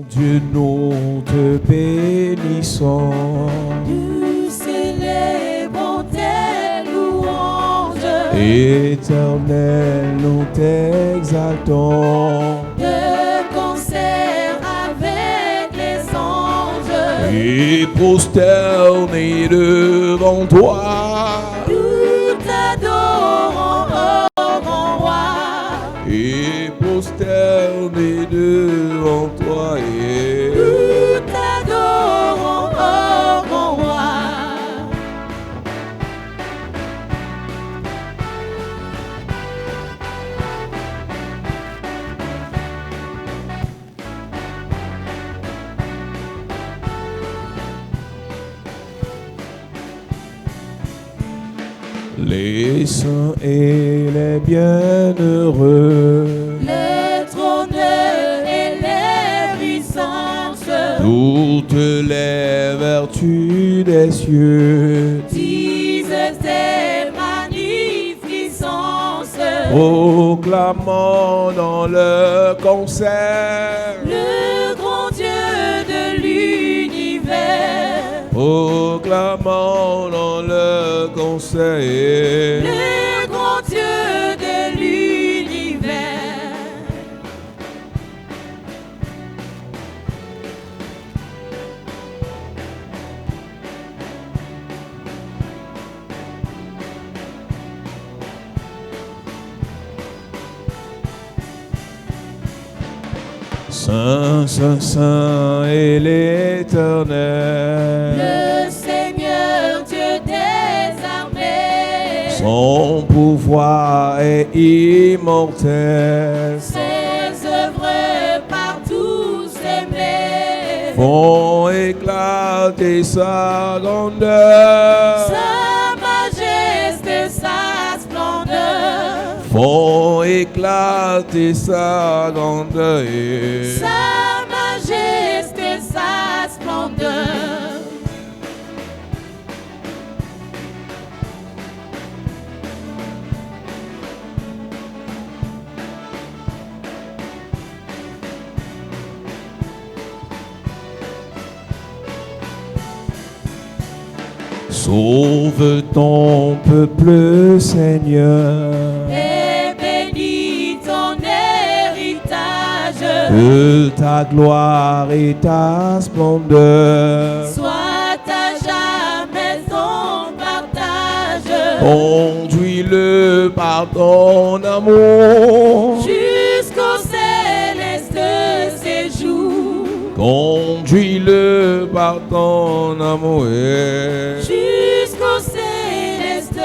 Dieu, nous te bénissons. Nous célébrons tes louanges. Éternel, nous t'exaltons. De concert avec les anges. Et prosternés devant toi. Nous t'adorons, ô grand roi. Et prosternés devant toi. Nous t'adorons, ô grand roi. Les saints et les bienheureux, Les trônes et les puissances, toutes les vertus des cieux, disent tes magnificences. proclamant dans le concert, Le grand Dieu de l'univers, proclamant dans le concert, le grand Dieu de l'univers. Saint, Saint, Saint et l'Éternel, Le Seigneur Dieu des armées, son pouvoir est immortel, ses œuvres par tous aimées, font éclater sa grandeur, sa majesté, sa splendeur, font éclater sa grandeur. sa majesté, sa splendeur. Sauve ton peuple, Seigneur, Et bénis ton héritage, que ta gloire et ta splendeur soit à jamais ton partage. conduis-le par ton amour, Jusqu'au céleste séjour, conduis-le par ton amour. jusqu'au céleste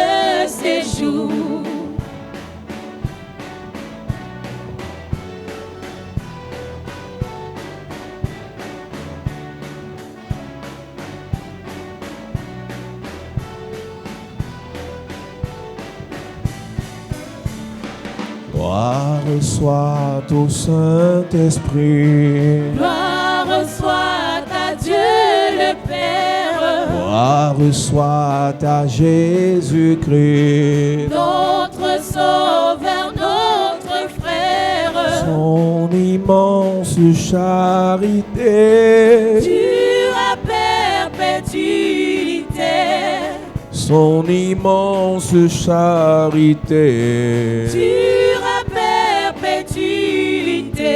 séjour. Gloire soit au Saint-Esprit, Gloire soit à Dieu le Père, gloire soit à Jésus-Christ, notre Sauveur, notre frère. son immense charité, Dieu à perpétuité, son immense charité. Dieu à perpétuité.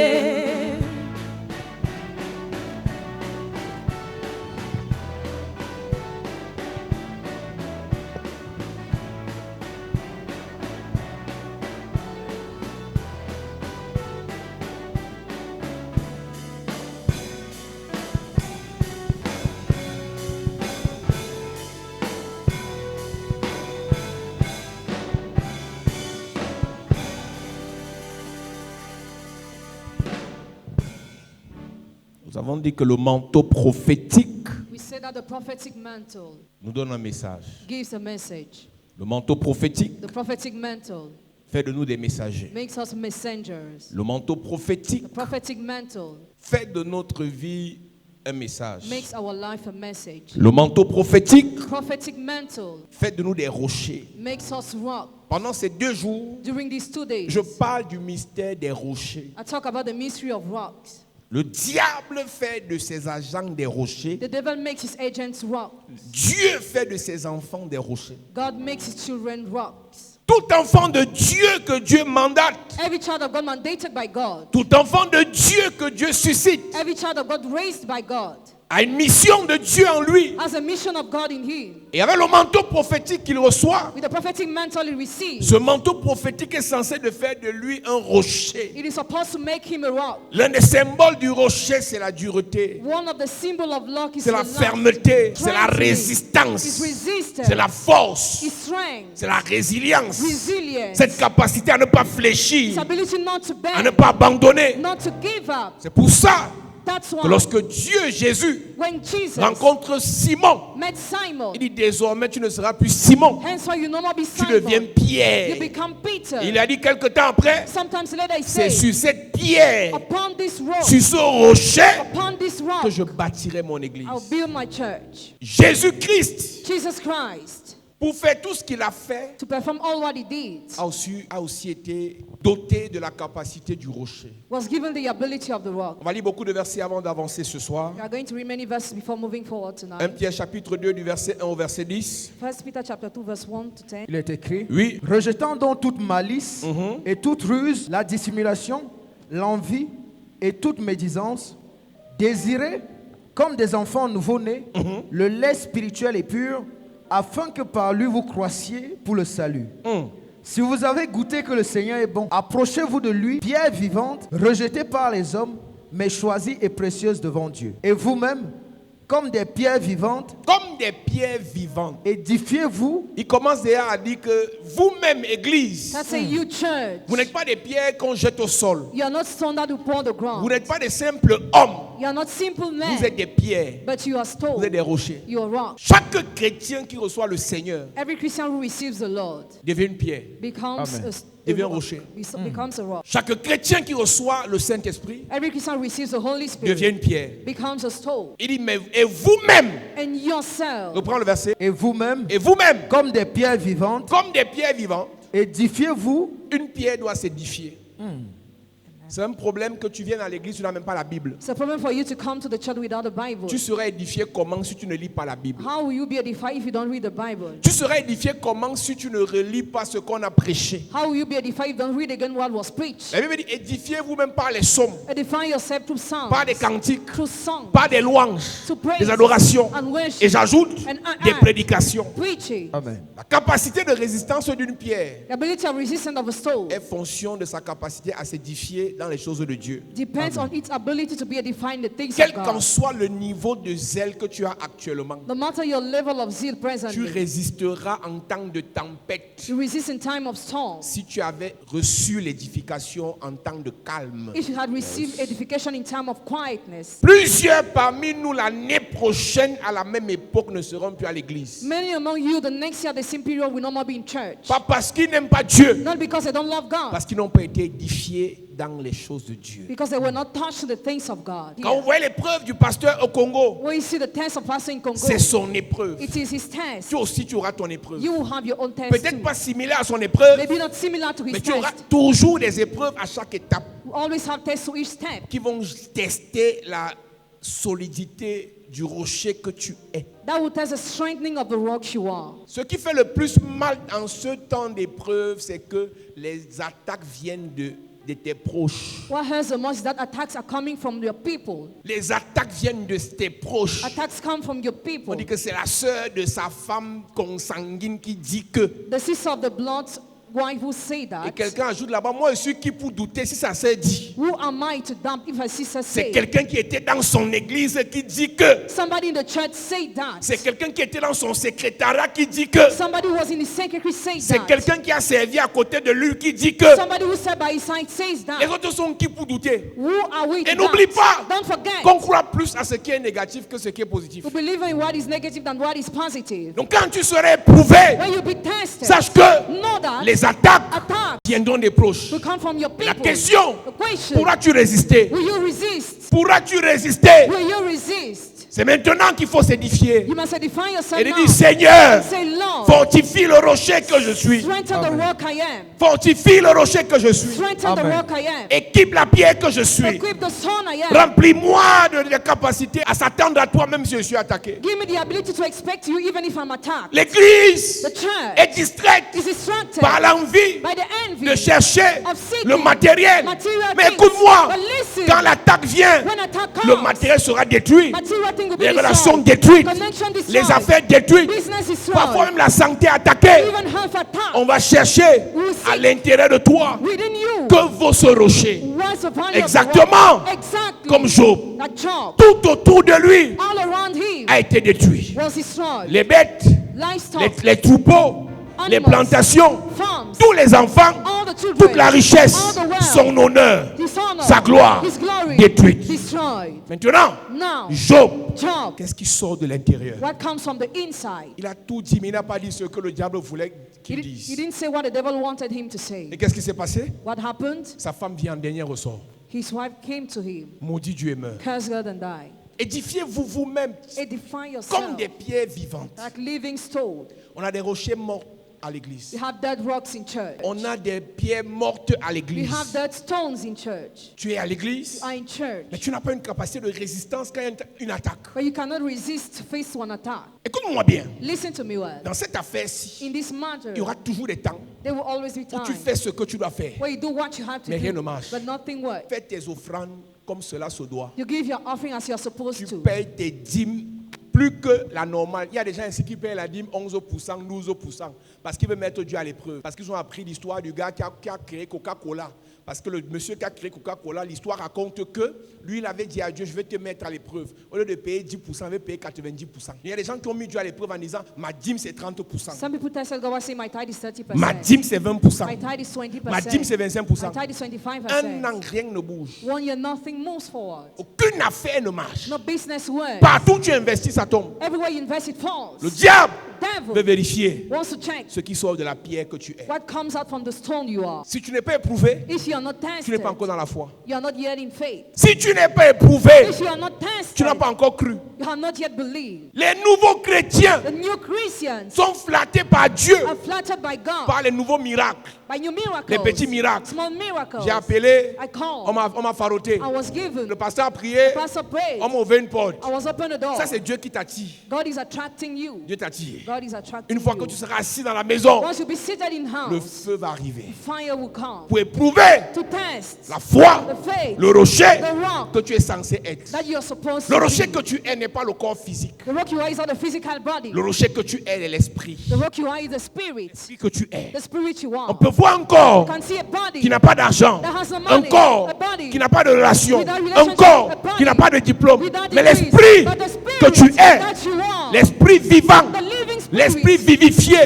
Nous avons dit que le manteau prophétique We say that the prophetic mantle nous donne un message. gives a message. Le manteau prophétique The prophetic mantle fait de nous des messagers. makes us messengers. Le manteau prophétique The prophetic mantle fait de notre vie un message. makes our life a message. Le manteau prophétique The prophetic mantle fait de nous des rochers. makes us rock. Pendant ces 2 jours, During these 2 days, je parle du mystère des rochers. I talk about the mystery of rocks. Le diable fait de ses agents des rochers. The devil makes his agents rocks. Dieu fait de ses enfants des rochers. God makes his children rocks. Tout enfant de Dieu que Dieu mandate, Every child of God mandated by God. tout enfant de Dieu que Dieu suscite, Every child of God raised by God a une mission de Dieu en lui. has a mission of God in him. Et avec le manteau prophétique qu'il reçoit, With the prophetic mantle he receives, ce manteau prophétique est censé de faire de lui un rocher. it is supposed to make him a rock. L'un des symboles du rocher, c'est la dureté, One of the symbols of rock is c'est la the love, fermeté, c'est la His résistance, resistance, c'est la force, his strength, c'est la résilience, resilience, cette capacité à ne pas his fléchir, ability not to à ne bend, pas abandonner. not to give up. C'est pour ça That's que why lorsque Dieu, Jésus, when Jesus rencontre Simon, met Simon, il dit désormais tu ne seras plus Simon, hence why you no more be tu deviens Simon, Pierre. you become Peter. Il a dit quelque temps après, Sometimes later he c'est says, sur cette pierre, upon this rock, sur ce rocher, upon this rock, que je bâtirai mon église. I'll build my church. Jésus-Christ, Jesus Christ, pour faire tout ce qu'il a fait, to perform all what he did, a aussi été doté de la capacité du rocher. was given the ability of the rock. On va lire beaucoup de versets avant d'avancer ce soir. We are going to read many verses before moving forward 1 tonight. Pierre chapitre 2 du verset 1 au verset 10. 1 Peter chapter 2 verse 1 to 10. Il est écrit, Oui. rejetant donc toute malice et toute ruse, la dissimulation, l'envie et toute médisance, désirez, comme des enfants nouveau-nés, le lait spirituel et pur, afin que par lui vous croissiez pour le salut. Si vous avez goûté que le Seigneur est bon, approchez-vous de lui, pierre vivante, rejetée par les hommes, mais choisie et précieuse devant Dieu. Et vous-même, comme des pierres vivantes, Comme des pierres vivantes. édifiez-vous. Il commence déjà à dire que vous-même, Église, That's a you church. vous n'êtes pas des pierres qu'on jette au sol. You are not stone that will pour on the Vous ground. n'êtes pas des simples hommes. You are not simple Vous êtes men, des pierres. but you are Vous stone. êtes des rochers. You are rock. Chaque chrétien qui reçoit le Seigneur Every Christian who receives the Lord devient une pierre. becomes Amen. a Devient rock. rocher. Becomes a rock. Chaque chrétien qui reçoit le Saint-Esprit Every Christian who receives the Holy devient Spirit une pierre. becomes a stone. Il dit, mais et vous-même, And yourself, reprends le verset, Et vous-même, et vous-même, comme des pierres vivantes, comme des pierres vivantes, édifiez-vous. une pierre doit s'édifier. C'est un problème que tu viennes à l'église, tu n'as même pas la Bible. it's a problem for you to come to the church without the Bible. Tu seras édifié comment si tu ne lis pas la Bible? How will you be edified if you don't read the Bible? Tu seras édifié comment si tu ne relis pas ce qu'on a prêché? How will you be edified if you don't read again what was preached? La Bible dit, édifiez-vous même par les psaumes, Edify yourself through songs, par des cantiques, through songs, par des louanges, to praise des adorations. and worship, Et j'ajoute and des add prédications. preaching. Amen. La capacité de résistance d'une pierre The ability of resistance of a stone est fonction de sa capacité à s'édifier dans les choses de Dieu. depends on its ability to be edified in the things Quel of qu'en God. soit le niveau de zèle que tu as actuellement, No matter your level of zeal tu presently, résisteras en temps de tempête you resist in time of storm. si tu avais reçu l'édification en temps de calme. If you had received edification in time of quietness, Plusieurs parmi nous l'année prochaine à la même époque ne seront plus à l'église. many among you the next year the same period will no more be in church. Pas parce qu'ils n'aiment pas Dieu, Not because they don't love God, parce qu'ils n'ont pas été édifiés dans les choses de Dieu. because they were not touched the things of God. Quand vous voyez l'épreuve du pasteur au Congo, When you see the test of pastor in Congo, c'est son épreuve. it is his test. Toi aussi tu auras ton épreuve. You will have your own test Peut-être too. pas similaire à son épreuve, Maybe not similar to his mais tu auras test. toujours des épreuves à chaque étape We always have tests to each step. qui vont tester la solidité du rocher que tu es. That will test the strengthening of the rock you are. Ce qui fait le plus mal en ce temps d'épreuve, c'est que les attaques viennent de tes proches. What hurts the most is that attacks are coming from your people. Les attaques viennent de tes proches. Attacks come from your On people. dit que c'est la sœur de sa femme consanguine qui dit que. The sister of the blood wife who say Et that. quelqu'un ajoute là-bas, moi je suis qui pour douter si sa sœur dit. Who am I to doubt if a sister C'est say? quelqu'un qui était dans son église qui dit que. Somebody in the church say that. C'est quelqu'un qui était dans son secrétariat qui dit que. Somebody who was in the secretary say C'est that. quelqu'un qui a servi à côté de lui qui dit que. Somebody who sat by his side says Les that. autres sont qui pour douter? Who are we to Et n'oublie doubt? pas Don't forget. qu'on croit plus à ce qui est négatif que ce qui est positif. To believe in what is negative than what is positive. Donc quand tu seras éprouvé, When you be tested, sache que know that les attaques attacks viendront des proches. will come from your people. La question, The question, pourras-tu résister? will you resist? Pourras-tu résister? Will you resist? C'est maintenant qu'il faut s'édifier. You must edify yourself Et de now. dire, Seigneur, Say, Lord, fortifie le rocher que je suis. strengthen the rock I am. Fortifie le rocher que je suis. Strengthen the Amen. rock I am. Équipe la pierre que je suis. Equip the stone I am. Remplis-moi de la capacité à s'attendre à toi même si je suis attaqué. Give me the ability to expect you even if I'm attacked. L'église The church est distraite is distracted par l'envie by the envy de chercher of seeking le matériel. material Mais things. écoute-moi, But listen, quand l'attaque vient, when attack le comes, matériel sera détruit, material thing will be les relations destroyed. détruites, Connection destroyed. les affaires détruites, Business destroyed. parfois même la santé attaquée. Even health attack. On va chercher will à seek l'intérieur de toi within you. que vaut ce rocher. What's upon your Exactement rock. Exactly. comme Job. That Job, Tout autour de lui all around him, a été détruit. was destroyed. Les bêtes, Livestock, les troupeaux, les animals, plantations, farms, tous les enfants, all the children, toute la richesse, all the wealth, son honneur, his honor, sa gloire his glory, détruite. destroyed. Maintenant, Now, Job, Job, qu'est-ce qui sort de l'intérieur? what comes from the inside? Il a tout dit, mais il n'a pas dit ce que le diable voulait He, qu'il he dise. didn't say what the devil wanted him to say. Et qu'est-ce qui s'est passé? What happened? Sa femme vient en dernier ressort. His wife came to him, Maudit Dieu et meurt. curse God and die. Édifiez-vous vous-même Edify comme yourself des pierres vivantes. like living stone. On a des rochers morts à l'église. We have dead rocks in church. On a des pierres mortes à We l'église. have dead stones in church. Tu es à l'église, Are in church. mais tu n'as pas une capacité de résistance quand il y a une attaque. But you cannot resist to face one attack. Écoute-moi bien. Listen to me well. Dans cette affaire-ci, In this matter, il y aura toujours des temps there will always be où tu time fais ce que tu dois faire. where you do what you have to Mais rien ne do, marche. but nothing works. Fais tes offrandes comme cela se doit. You give your offering as you're supposed Tu to. payes tes dîmes plus que la normale. Il y a des gens ici qui payent la dîme 11%, 12%, parce qu'ils veulent mettre Dieu à l'épreuve. Parce qu'ils ont appris l'histoire du gars qui a créé Coca-Cola. Parce que le monsieur qui a créé Coca-Cola, l'histoire raconte que lui, il avait dit à Dieu, je vais te mettre à l'épreuve. Au lieu de payer 10%, il va payer 90%. Il y a des gens qui ont mis Dieu à l'épreuve en disant, ma dîme c'est 30%. Some people tell God, say my tithe is 30%. Ma dîme c'est 20%. My tithe is 20%. Ma dîme c'est 25%. My tithe is 25%. Un an, rien ne bouge. 1 year, nothing moves forward. Aucune affaire ne marche. No business works. Partout où tu investis, ça tombe. Everywhere you invest, it falls. Le diable Devil veut vérifier wants to check ce qui sort de la pierre que tu es. what comes out from the stone you are. Si tu n'es pas éprouvé, If you are not tu n'es tested, pas encore dans la foi. you are not yet in faith. Si tu n'es pas éprouvé, If you are not tu n'as tested, pas encore cru. you have not yet believed. Les nouveaux chrétiens The new Christians sont flattés par Dieu are flattered by God, par les nouveaux miracles, by new miracles, les petits miracles. small miracles. J'ai appelé, I called. on m'a faroté. I was given. Le pasteur a prié, Pastor prayed. on m'a ouvert une porte. I was open the door. Ça, c'est Dieu qui t'attire. God is attracting you. Dieu t'attire. God is attracting Une fois you. que tu seras assis dans la maison, Once you be seated in le house, feu va arriver. fire will come Pour éprouver to test la foi, the faith, le rocher the rock que tu es censé être. that you're supposed Le to rocher be. que tu es n'est pas le corps physique. The rock you are is not the physical body. Le rocher que tu es est l'esprit. The rock you are is the spirit. L'esprit que tu es. The spirit you On are. peut voir un corps You can see a body qui n'a pas d'argent, that has no un money, corps a body qui n'a pas de relation, without un relationship, corps a body qui n'a pas de diplôme. without Mais degrees, l'esprit but the spirit que tu es, that you are, l'esprit vivant, the living spirit, l'esprit vivifié,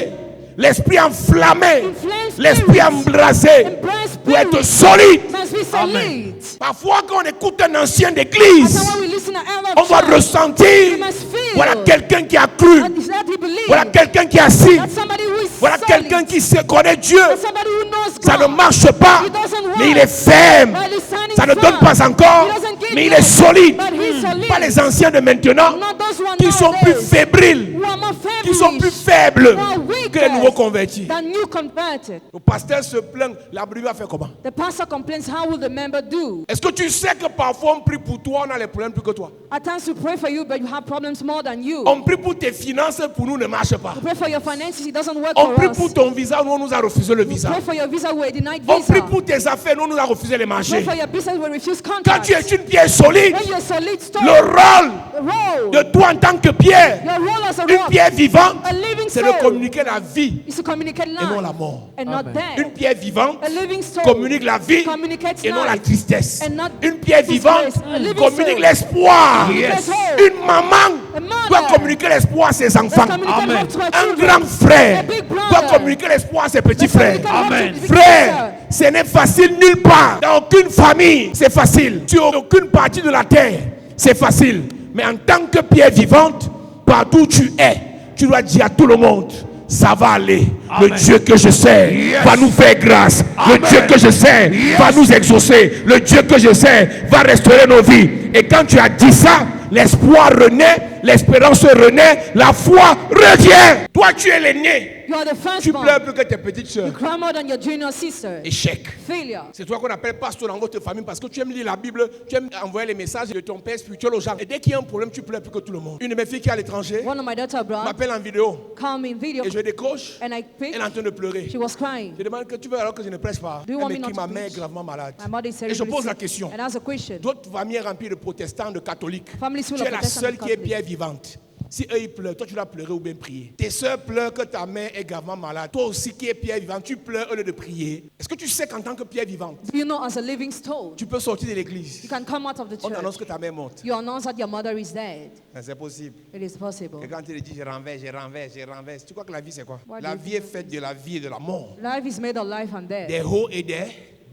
l'esprit enflammé, inflamed l'esprit spirit, embrasé, embraced pour être spirit solide. must be solid. Parfois, quand on écoute un ancien That's d'église, why we listen to elder on va church. ressentir, We must feel voilà quelqu'un qui a cru, that he believes. voilà quelqu'un qui a assis, That's somebody who is voilà solid. quelqu'un qui se connaît Dieu. That's somebody who knows Ça God. ne marche pas, It doesn't work. mais il est ferme. But he's standing Ça ne firm. donne pas encore, He doesn't give mais il yet. est solide. But he's solid. Pas les anciens de maintenant Not those who are qui sont plus nowadays, fébriles, who are more qui sont plus feverish, faibles more weaker que les nouveaux convertis. than new converted. Le pasteur se plaint, la brebis va faire comment? The pastor complains, how will the member do? Est-ce que tu sais que parfois on prie pour toi, on a les problèmes plus que toi? At times we pray for you, but you have problems more than you. On prie pour tes finances, pour nous ne marche pas. We pray for your finances, it doesn't work On for prie us. pour ton visa, nous on nous a refusé le visa. Pray for your visa, we're denied On visa. prie pour tes affaires, nous on nous a refusé les Pray marchés. for your business, we refuse Quand contracts. tu es une pierre solide, When you're solid stone, le rôle the role, de toi en tant que pierre, your role as a une rock, pierre vivante, a living c'est de soul, communiquer la vie is to communicate et non la life mort. and not death. Une pierre vivante A living soul communique la vie communicates et non la life tristesse. and not Une pierre vivante disgrace. A living communique soul l'espoir. communicates hope. Une maman A mother doit communiquer l'espoir à ses enfants. Let's communicate hope to our Un children. grand frère A big brother. doit communiquer l'espoir à ses petits Let's frères. communicate hope to Amen. the big Frère, sister. ce n'est facile nulle part. Dans aucune famille, c'est facile. Sur aucune partie de la terre, c'est facile. Mais en tant que pierre vivante, partout où tu es, tu dois dire à tout le monde, ça va aller. Amen. Le Dieu que je sais va nous faire grâce. Amen. Le Dieu que je sais va nous exaucer. Le Dieu que je sais va restaurer nos vies. Et quand tu as dit ça, l'espoir renaît, l'espérance renaît, la foi revient. Toi, tu es l'aîné. You are the Tu firstborn. pleures plus que tes petites You soeurs. cry more than your junior sister. Échec. Failure. C'est toi qu'on appelle pasteur dans votre famille parce que tu aimes lire la Bible, tu aimes envoyer les messages de ton père spirituel aux gens. Et dès qu'il y a un problème, tu pleures plus que tout le monde. Une de mes filles qui est à l'étranger One of my daughter abroad m'appelle en vidéo called me in video et je décroche. and I Elle est picked. en train de pleurer. She was crying. Je demande que tu veux alors que je ne prêche pas. Do you Elle want me me dit not to ma mère est preach? gravement malade. My mother is Et je terribly pose la sick. question. And ask a question. D'autres familles remplies de protestants, de catholiques. Families full Tu of es la Protestants seule and qui est Catholics. pierre vivante. Si eux ils pleurent, toi tu dois pleurer ou bien prier. Tes soeurs pleurent que ta mère est gravement malade. Toi aussi qui es pierre vivante, tu pleures au lieu de prier. Est-ce que tu sais qu'en tant que pierre vivante, Do you know, as a living stone, tu peux sortir de l'église? you can come out of the On annonce church. que ta mère est morte. You announce that your mother is dead. C'est possible. It is possible. Et quand il dit je renverse, je renverse, je renverse, tu crois que la vie c'est quoi? What La do you vie est faite de la vie et de la mort. Life is made of life and death. Des hauts et des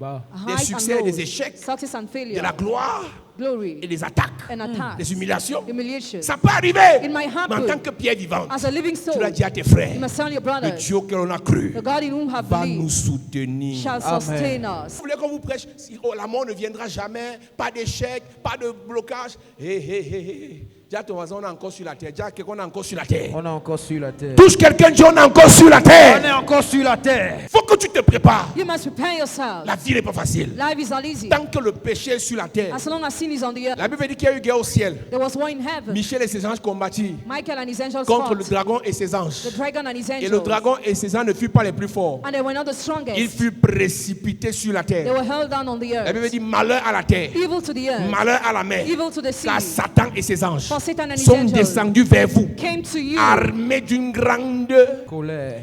Highs and succès et lows. des échecs. Success and De failure. la gloire et Glory des attaques. and attacks. Des humiliations. Humiliation. Ça peut arriver. It might Mais en happen. tant que pierre vivante, As a living tu l'as soul, dit à tes frères. you must tell your Le brothers, Dieu auquel on a cru the God in whom have va nous believed soutenir. shall sustain us. Vous voulez qu'on vous prêche, la mort ne viendra jamais, pas d'échec, pas de blocage. Hé, hé, hé, hé. Dis à ton voisin, on est encore sur la terre. Dis à quelqu'un, on est encore sur la terre. On est encore sur la terre. Touche quelqu'un, dis on est encore sur la On est terre. encore sur la terre. Faut que tu te prépares. You must prepare yourself. La vie n'est pas facile. Life is not easy. Tant que le péché est sur la terre. As long as sin is on the earth, La Bible dit qu'il y a eu guerre au ciel. there was war in heaven. Michel et ses anges combattirent Michael and his angels contre le fought. dragon et ses anges. The dragon and his Et le angels. dragon et ses anges ne furent pas les plus forts. And they were not the Ils strongest. furent précipités sur la They terre. were held down on the La Bible earth. dit malheur à la terre, Evil to the earth. malheur à la mer. Evil to the sea. Car Satan et ses anges For Satan and his sont angels descendus vers vous, came to you armés d'une grande, Colère.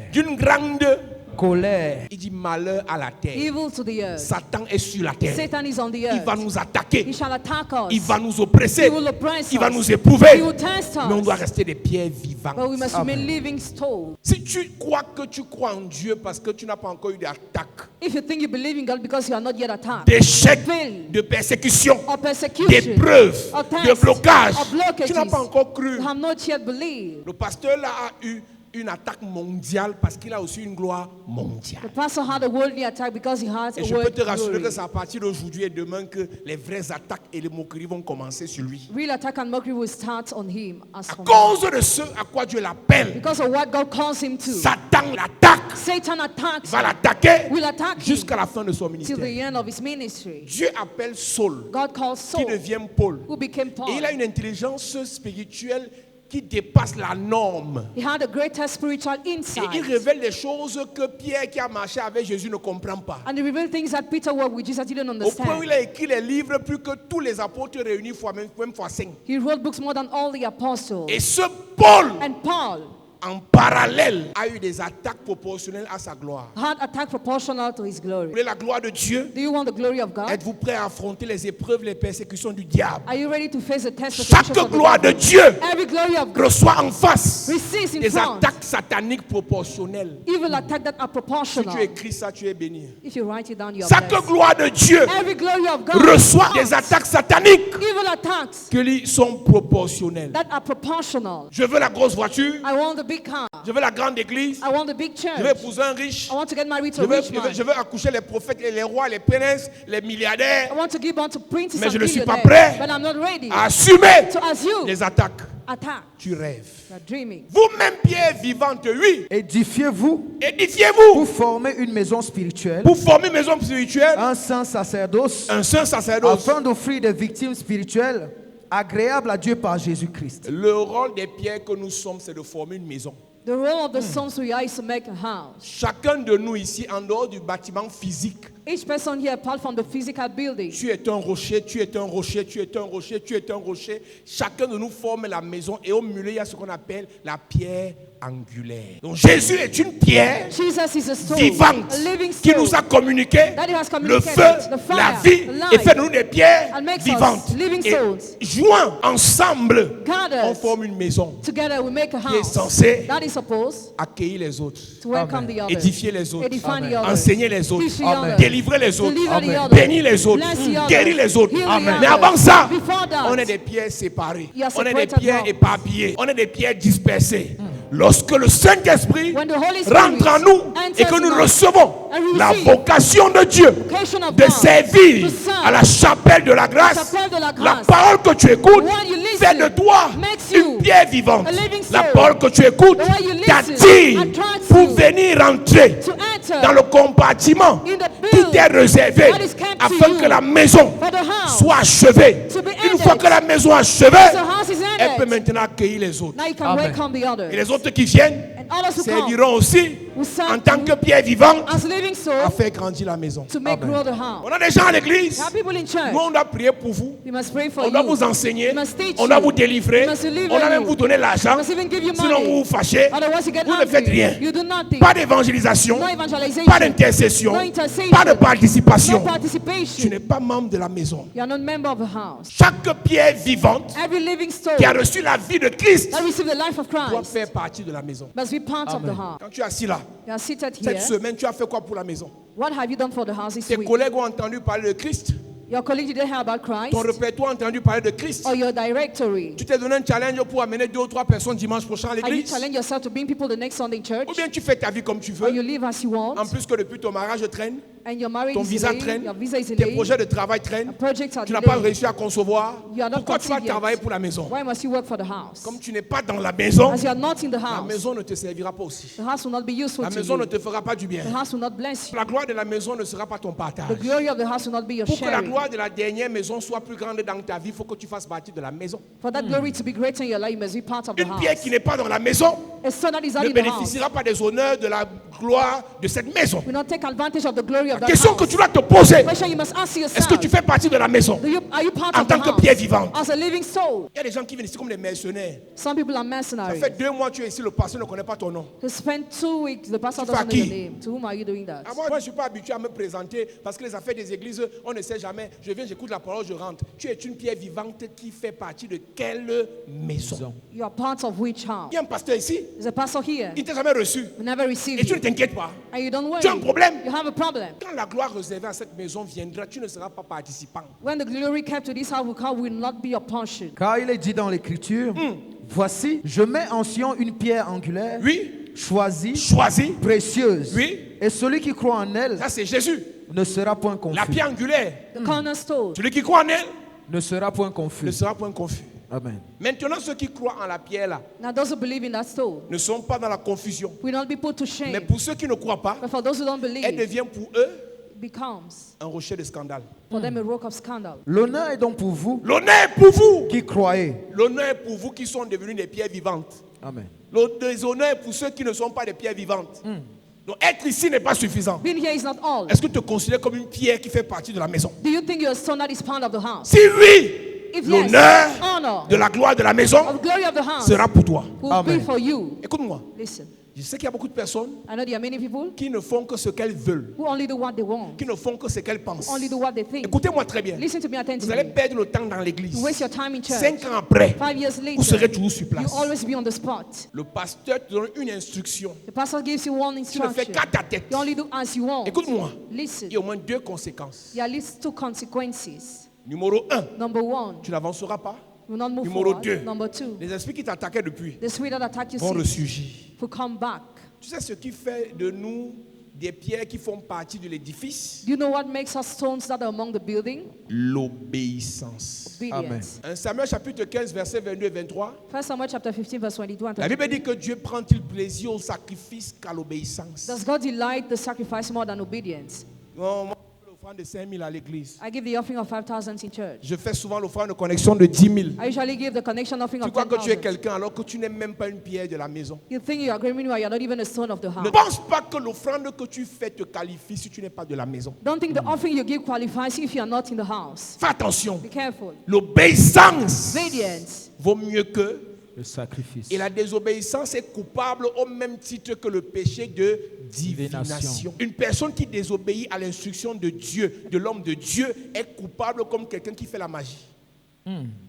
colère. Il dit malheur à la terre. evil to the earth. Satan est sur la terre. Satan is on the Il earth. va nous attaquer. He shall attack us. Il va nous oppresser. He will oppress Il va us. nous éprouver. He will test Mais on us. doit rester des pierres vivantes. But we must remain living stones. Si tu crois que tu crois en Dieu parce que tu n'as pas encore eu d'attaque, If you think you believe in God because you are not yet attacked, d'échecs, fail, de persécution, or persecution, d'épreuves, or de tests, blocages, or blockages, tu n'as pas encore cru. you have not yet believed. Le pasteur là a eu une attaque mondiale parce qu'il a aussi une gloire mondiale. The pastor had a worldly attack because he has Et a je peux world te rassurer glory. que c'est à partir d'aujourd'hui et demain que les vraies attaques et les moqueries vont commencer sur lui. Real attack and mockery will start on him as À from cause de ce à quoi Dieu l'appelle, because of what God calls him to. Satan l'attaque, Satan attacks va him, l'attaquer will attack him jusqu'à la fin de son till the ministère. end of his ministry. Dieu appelle Saul, God calls qui Saul, devient Paul. who became Et Paul. il a une intelligence spirituelle qui dépasse la norme. He had a greater spiritual Et insight. il révèle des choses que Pierre qui a marché avec Jésus ne comprend pas. And he revealed things that Peter worked with Jesus didn't Au point où understand. il a écrit les livres plus que tous les apôtres réunis fois même fois 5. He wrote books more than all the apostles. Et ce Paul, And Paul en parallèle, a eu des attaques proportionnelles à sa gloire. had attack proportional to his Vous glory. voulez la gloire de Dieu? Do you want the glory of God? Êtes-vous prêt à affronter les épreuves, les persécutions du diable? Are you ready to face the test of Chaque gloire de Dieu Every glory of God reçoit en face receives in des front attaques sataniques proportionnelles. evil attack that are Si proportional. tu écris ça, tu es béni. If you write it down, you are Chaque blessed. gloire de Dieu Every glory of God reçoit des attaques sataniques evil attacks qui sont proportionnelles. that are proportional. Je veux la grosse voiture, I want the big car. je veux la grande église, I want the big church. je veux épouser un riche, I want to get married to je a veux, rich je veux- man. je veux accoucher les prophètes, et les rois, les princes, les milliardaires, I want to give unto princes Mais and je ne suis pas billionaires, prêt but I'm not ready à assumer to assume les attaques. attack. Tu rêves. You are dreaming. Vous-même, pierre vivante, oui, Édifiez-vous édifiez-vous pour former une maison spirituelle, pour former une maison spirituelle, un saint sacerdoce, un saint sacerdoce. afin d'offrir des victimes spirituelles agréables à Dieu par Jésus-Christ. Le rôle des pierres que nous sommes, c'est de former une maison. The role of the sons we are is to make a house. Chacun de nous ici, en dehors du bâtiment physique, Each person here, apart from the physical building, tu es un rocher, tu es un rocher, tu es un rocher, tu es un rocher. Chacun de nous forme la maison et au milieu, il y a ce qu'on appelle la pierre angulaire. Donc Jésus est une pierre Jesus is a stone, vivante a living qui stone nous a communiqué that he has le communicated, feu, the fire, la vie the et life, fait de nous des pierres and makes us vivantes. living Et stones. joints ensemble, Gathered on forme une maison together we make a qui est house censée that is supposed accueillir les autres, to welcome the others, édifier les autres, edify the others, enseigner les autres, teach the Amen. others, délivrer les autres, deliver the others, bénir les autres, bless the others, guérir les autres. heal the Amen. others. Mais avant ça, Before that, on est des pierres séparées, You are on est des separated pierres from- éparpillées, on est des pierres dispersées. Lorsque le Saint-Esprit When the Holy Spirit rentre en nous et que enters nous in us, recevons and we la receive vocation de Dieu vocation of de God, servir to serve à la chapelle de la grâce, chapelle de la la grâce, parole que tu écoutes when you listen fait de toi makes you une pierre vivante. a living La soul. parole que tu écoutes The way you listen t'attire attracts pour you venir entrer to enter dans le compartiment in the qui build t'est réservé that is kept to afin you que la maison for the house soit achevée. to be Une ended. fois que la maison est achevée, The house is elle peut ended. maintenant accueillir les autres. Now you can Amen. welcome the others. Et les autres qui viennent And others who come serviront aussi will serve en tant you que pierre vivante as living soul à faire grandir la maison. to make Amen. grow the house. On a des gens à l'église. There are people in church. Nous, on doit prier pour vous. We must pray for On doit you. vous enseigner. We must teach On doit you. vous délivrer. We must deliver On doit même you. vous donner l'argent. We must even give you Sinon, money. vous vous fâchez. Otherwise you get Vous ne angry. faites rien. You do nothing. Pas d'évangélisation. No evangelization. Pas d'intercession. No intercession. Pas de participation. No Tu participation. n'es pas membre de la maison. You are not member of the house. Chaque pierre vivante Every living soul qui a reçu la vie de Christ that receives the life of doit Christ faire partie de la maison. must be part of the house. Quand tu es assis là, You are seated cette here. semaine, tu as fait quoi pour la maison? What have you done for the house this Tes week? collègues ont entendu parler de Christ. Your colleague didn't hear about Christ, Ton répertoire a entendu parler de Christ. or your directory. Tu t'es donné un challenge pour amener 2 ou 3 personnes dimanche prochain à Are you l'église. challenge yourself to bring people the next Sunday in church? Ou bien tu fais ta vie comme tu Or you veux. live as you want, En plus que depuis ton mariage traîne, and your marriage ton is visa delayed, traîne, your visa is tes delayed, projets de travail traînent, your projects are tu n'as pas delayed. réussi à concevoir. You are not Pourquoi tu vas conceived yet. travailler pour la maison? Why must you work for the house? Comme tu n'es pas dans la maison, As you are not in the la house, maison ne te servira pas aussi. the house will not be useful La to maison ne you. te fera pas du bien. The house will not bless you. La gloire de la maison ne sera pas ton The partage. glory of the house will not be your Pour que la sharing. gloire de la dernière maison soit plus grande dans ta vie, il faut que tu fasses partie de la maison. For that glory to be greater in your life, you must be part of the Une pierre house. qui n'est pas dans la maison A son that is not ne in the house bénéficiera pas des honneurs de la gloire de cette maison. will not take advantage of the glory of that Question que house. tu dois te poser, Question you must ask est-ce yourself. que tu fais partie de la maison Are you part en of the tant que house pierre vivante? as a living soul? Il y a des gens qui viennent ici comme des mercenaires. Some people are Ça mercenaries. fait 2 mois que tu es ici, le pasteur ne connaît pas ton nom. To spend 2 weeks, the pastor Tu fais à doesn't know qui? your name. To whom are you doing that? Moi, je ne suis pas habitué à me présenter parce que les affaires des églises, on ne sait jamais. Je viens, j'écoute la parole, je rentre. Tu es une pierre vivante qui fait partie de quelle maison? You are part of which house? Il y a un pasteur ici, There's a pastor here. il ne t'a jamais reçu. We never received Et tu ne you. t'inquiètes pas. And you don't worry. Tu as un problème. You have a problem. Quand la gloire réservée à cette maison viendra, tu ne seras pas participant. When the glory kept to this house will not be your portion. Car il est dit dans l'Écriture, voici, je mets en Sion une pierre angulaire, Oui, choisie, choisis. précieuse. Oui. Et celui qui croit en elle Ça, c'est Jésus. ne sera point confus. La pierre angulaire. The cornerstone. Celui qui croit en elle Ne sera point ne confus. sera point confus. Amen. Maintenant, ceux qui croient en la pierre là Now those who believe in that stone ne sont pas dans la confusion. will not be put to Mais shame. pour ceux qui ne croient pas, But for those who don't elle believe, devient pour eux it becomes un rocher de scandale. for them a rock of scandal. L'honneur est donc pour vous L'honneur est pour vous. qui croyez. L'honneur est pour vous qui sont devenus des pierres vivantes. Amen. Le déshonneur est pour ceux qui ne sont pas des pierres vivantes. Donc être ici n'est pas suffisant. Being here is not all. Est-ce que tu te considères comme une pierre qui fait partie de la maison? Do you think you're a stone that is part of the house? Si oui, If l'honneur yes, honor de la gloire de la maison of the glory of the house sera pour toi. will Amen. be for you. Écoute-moi, Listen, je sais qu'il y a beaucoup de personnes I know there are many people qui ne font que ce qu'elles veulent, who only do what they want, qui ne font que ce qu'elles pensent. only do what they think. Écoutez-moi très bien. Listen to me Vous allez attentively. perdre le temps dans l'église. You waste your time in church. 5 ans après, 5 years vous later, serez toujours sur you place. always be on the spot. Le pasteur te donne une instruction. The pastor gives you one Tu ne fais instruction. qu'à ta tête. You only do as you want. Écoute-moi, Listen, il y a au moins 2 conséquences. there are at least 2 consequences. Numéro 1, Number 1, tu n'avanceras pas. you will not move Numéro forward. 2, Number 2, les esprits qui t'attaquaient depuis the spirit that attacked you vont since ressurgir. will come back. Tu sais ce qui fait de nous des pierres qui font partie de l'édifice? Do you know what makes us stones that are among the building? L'obéissance. Obedience. 1 Samuel chapitre 15, versets 22 et 23. 1 Samuel chapter 15 verse 22 and La 23. Bible dit que Dieu prend-il plaisir au sacrifice qu'à l'obéissance. Does God delight the sacrifice more than obedience? Non, moi, je fais l'offrande de 5 000 à l'église. I give the offering of 5,000 in church. Je fais souvent l'offrande de connexion de 10 000. I usually give the connection offering Tu of crois que tu es 10,000. quelqu'un alors que tu n'es même pas une pierre de la maison. You think you are agreeing while you're not even a stone of the Ne house. pense pas que l'offrande que tu fais te qualifie si tu n'es pas de la maison. Don't think the offering you give qualifies you if you are not in the house. Fais attention. Be careful. L'obéissance Obedience vaut mieux que... Le sacrifice. Et la désobéissance est coupable au même titre que le péché de divination. Une personne qui désobéit à l'instruction de Dieu, de l'homme de Dieu, est coupable comme quelqu'un qui fait la magie.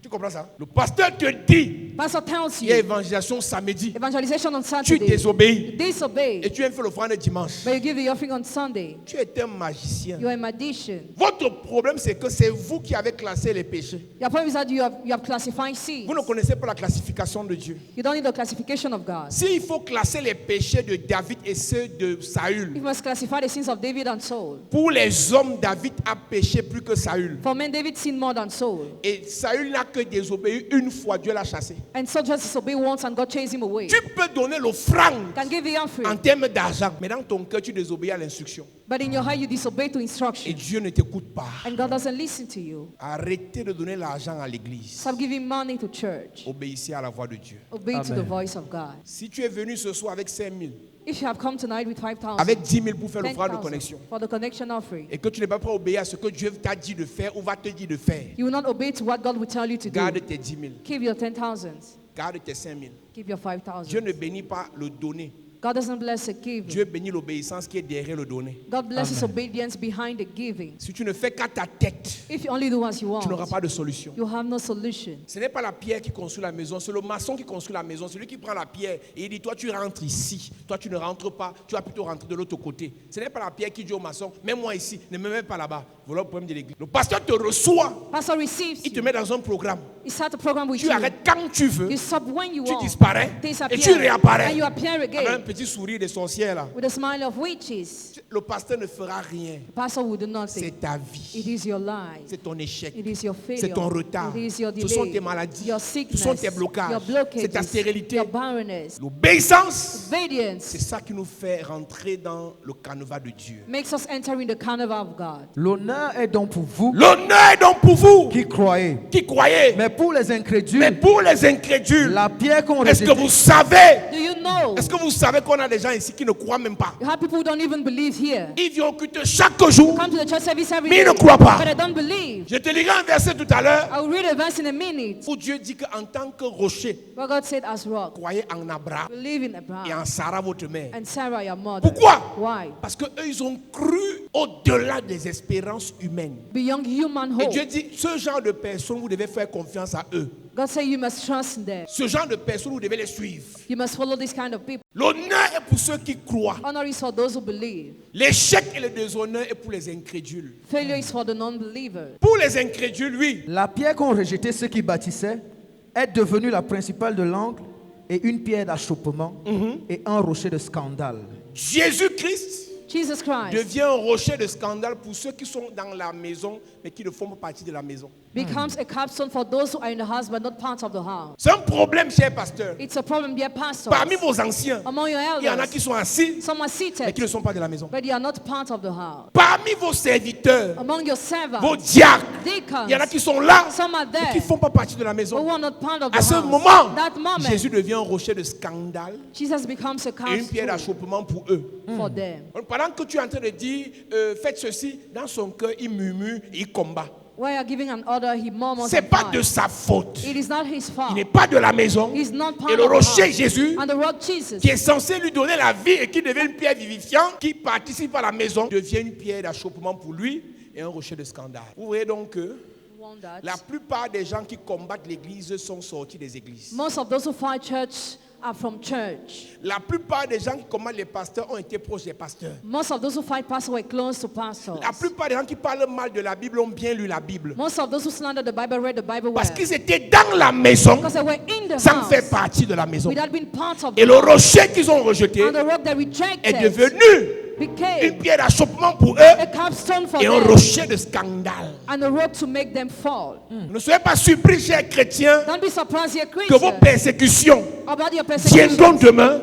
Tu comprends ça? Le pasteur te dit Pastor tells il y a you, évangélisation samedi. evangelization on Tu Saturday. désobéis You disobey, et tu viens faire l'offrande dimanche. but you give the offering on Sunday. Tu es un magicien. You are a magician. Votre problème, c'est que c'est vous qui avez classé les péchés. Your problem is that you have classified sins. Vous ne connaissez pas la classification de Dieu. You don't need the classification of God. S'il faut classer les péchés de David et ceux de Saül, You must classify the sins of David and Saul. pour les hommes, David a péché plus que Saül. For men, David sinned more than Saul. Et Saül n'a que désobéi une fois, Dieu l'a chassé. And Saul just disobeyed once and God chased him away. Tu peux donner l'offrande Can give the en offering, termes d'argent, mais dans ton cœur, tu désobéis à l'instruction. but in your heart you disobey to Et instruction. Dieu ne t'écoute pas. And God doesn't listen to you. Arrêtez de donner l'argent à l'église. Stop giving money to church. Obéissez à la voix de Dieu. Obey to the Amen. voice of God. Si tu es venu ce soir avec 5 000, If you have come tonight with 5,000, avec 10 000 pour faire l'offrande de 10,000 connexion, for the connection offering, et que tu n'es pas prêt à obéir à ce que Dieu t'a dit de faire ou va te dire de faire, you will not obey to what God will tell you to do. garde tes 10 000, Keep your 10,000. garde tes 5 000. Keep your Dieu 5,000. ne bénit pas le donner. God doesn't bless the giving. Dieu bénit l'obéissance qui est derrière le donner. God blesses obedience behind the giving. Si tu ne fais qu'à ta tête, If you only do as you tu n'auras want, pas de solution. you have no solution. Ce n'est pas la pierre qui construit la maison, c'est le maçon qui construit la maison. C'est lui qui prend la pierre et il dit, toi tu rentres ici, toi tu ne rentres pas, tu vas plutôt rentrer de l'autre côté. Ce n'est pas la pierre qui dit au maçon, mets-moi ici, ne me mets pas là-bas. Voilà le problème de l'église. Le pasteur te reçoit, Pastor receives il te you. met dans un programme. He starts a program with Tu you. arrêtes quand tu veux, You stop when you tu want. disparais et Disappear. tu réapparais. And you appear Avec un again petit sourire de sorcière là. with a smile of witches. Le pasteur ne fera rien. The pastor will do nothing. C'est ta vie. It is your life. C'est ton échec. It is your failure. C'est ton retard. It is your Ce sont delay. tes maladies. Your Ce sickness. sont tes blocages. Your blockages. C'est ta stérilité. Your barrenness. L'obéissance, Obedience c'est ça qui nous fait rentrer dans le canevas de Dieu. makes us enter in the carnival of God. L'honneur est donc pour vous L'honneur est donc pour vous qui croyez. qui croyez. Mais pour les incrédules, Mais pour les incrédules, la pierre qu'on est-ce que rejetait, vous savez, Do you know? est-ce que vous savez qu'on a des gens ici qui ne croient même pas? You have people who don't even believe here. Ils viennent occulter chaque jour, Come to the church service every mais day, ils ne croient pas. but they don't believe. Je te lirai un verset tout à l'heure I will read a verse in a minute. où Dieu dit qu'en tant que rocher, Where God said as rock, croyez en Abraham believe in et Abraham en Sarah votre mère. and Sarah your mother. Pourquoi? Why? Parce qu'eux, ils ont cru au-delà des espérances humaines. Beyond human Et hope. Dieu dit, ce genre de personnes, vous devez faire confiance à eux. God said you must trust in them. Ce genre de personnes, vous devez les suivre. You must follow this kind of people. L'honneur est pour ceux qui croient. Honor is for those who believe. L'échec et le déshonneur est pour les incrédules. Failure is for the non-believers. Pour les incrédules, oui. la pierre qu'ont rejeté ceux qui bâtissaient est devenue la principale de l'angle et une pierre d'achoppement et un rocher de scandale. Jésus-Christ Jesus Christ devient un rocher de scandale pour ceux qui sont dans la maison, mais qui ne font pas partie de la maison. becomes a capstone for those who are in the house but not part of the house. C'est un problème, cher pasteur. It's a problem, dear pastors. Parmi vos anciens, Among your il y en a qui elders, sont assis, some are mais seated, qui ne sont pas de la maison. but they are not part of the house. Parmi vos serviteurs, Among your vos servants, diacres, deacons, il y en a qui sont là, some are mais qui there, ne font pas partie de la but maison. who are not part of the À ce house. moment, That moment, Jésus devient un rocher de scandale Jesus becomes a et une pierre capstone d'achoppement pour eux. for them. Pendant que tu es en train de dire, faites ceci, dans son cœur, il murmure, il combat. While you're giving an order, he murmurs Ce n'est and pas de fights. sa faute. It is not his Il fault. n'est pas de la maison. He's not part Et le of the rocher house. Jésus, And the rock Jesus, qui est censé lui donner la vie et qui devient une pierre vivifiante, qui participe à la maison, devient une pierre d'achoppement pour lui et un rocher de scandale. Vous voyez donc que want that. la plupart des gens qui combattent l'église sont sortis des églises. Most of those who fight church are from church. La plupart des gens qui combattent les pasteurs ont été proches des pasteurs. Most of those who fight pastors were close to pastors. La plupart des gens qui parlent mal de la Bible ont bien lu la Bible. Most of those who slander the Bible read the Bible well. Parce qu'ils étaient dans la maison Because they were in the sans house faire partie de la maison. without being part of Et the le house. rocher qu'ils ont rejeté And the rock they est rejected devenu une became pierre d'achoppement pour a eux capstone for et un them rocher de scandale. and a rock to make them fall. Ne soyez pas surpris, chers chrétiens, Don't be surprised, dear que vos Christians, persécutions about your persecution. viendront demain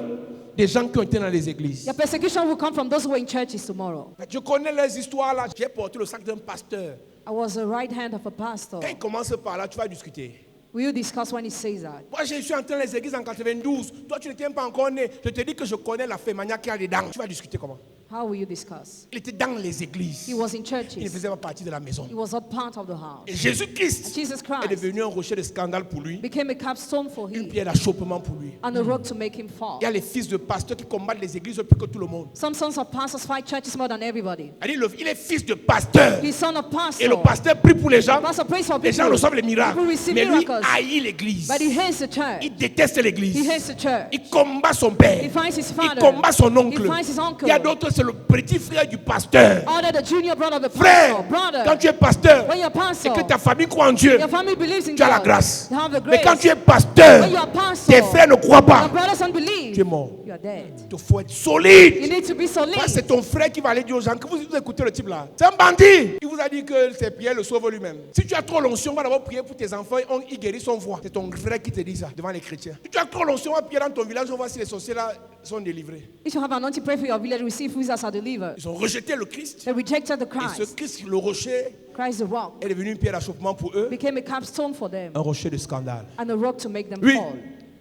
des gens qui ont été dans les églises. Your persecution will come from those who are in churches tomorrow. Je connais les histoires là. J'ai porté le sac d'un pasteur. I was the right hand of a pastor. Quand il commence par là, tu vas discuter. Will you discuss when he says that? Moi, je suis entré dans les églises en 92. Toi, tu n'étais pas encore né. Je te dis que je connais la fémania qu'il y a dedans. Tu vas discuter comment? How will you discuss? Il était dans les églises. He was in Il ne churches. faisait pas partie de la maison. He was not part of the house. Et Jésus-Christ Jesus est Christ devenu un rocher de scandale pour lui, became a capstone for une him pierre d'achoppement pour lui. and a rock to make him fall. Il y a les fils de pasteurs qui combattent les églises plus que tout le monde. Some sons of pastors fight churches more than everybody. Il est fils de pasteur. He's son of Et le pastor. pasteur prie pour les gens. Pastor prays for Les gens people. reçoivent les miracles. People receive Mais lui miracles. haït l'église. But he hates the church. Il déteste He l'église. hates the church. Il combat son père. He finds his Il father. combat son oncle. He finds his uncle. Il y a d'autres, c'est le petit frère du pasteur. Order the junior brother of the Frère, pastor. Brother, quand tu es pasteur when you're et pastor, que ta famille croit en Dieu, your family believes in tu as la God. grâce. You have the Mais grace. quand tu es pasteur, When you are pastor, tes frères ne croient your pas. brothers don't believe. Tu es mort. You are dead. Il faut être You solide. need to be solid. Moi, c'est ton frère qui va aller dire aux gens que vous écoutez le type là. C'est un bandit. Il vous a dit que ses prières le sauvent lui-même. Si tu as trop l'onction, on va d'abord prier pour tes enfants. Il guérit son voix. C'est ton frère qui te dit ça devant les chrétiens. Si tu as trop l'onction, on va prier dans ton village. On va voir si les sorciers là sont délivrés. If you have anointing, pray for your village, receive wizards are delivered. Ils ont rejeté le Christ. They rejected the Et ce Christ. Christ, le rocher, Christ the rock est devenu une pierre d'achoppement pour eux. became a capstone for them Un rocher de scandale. and a rock to make them Oui. fall.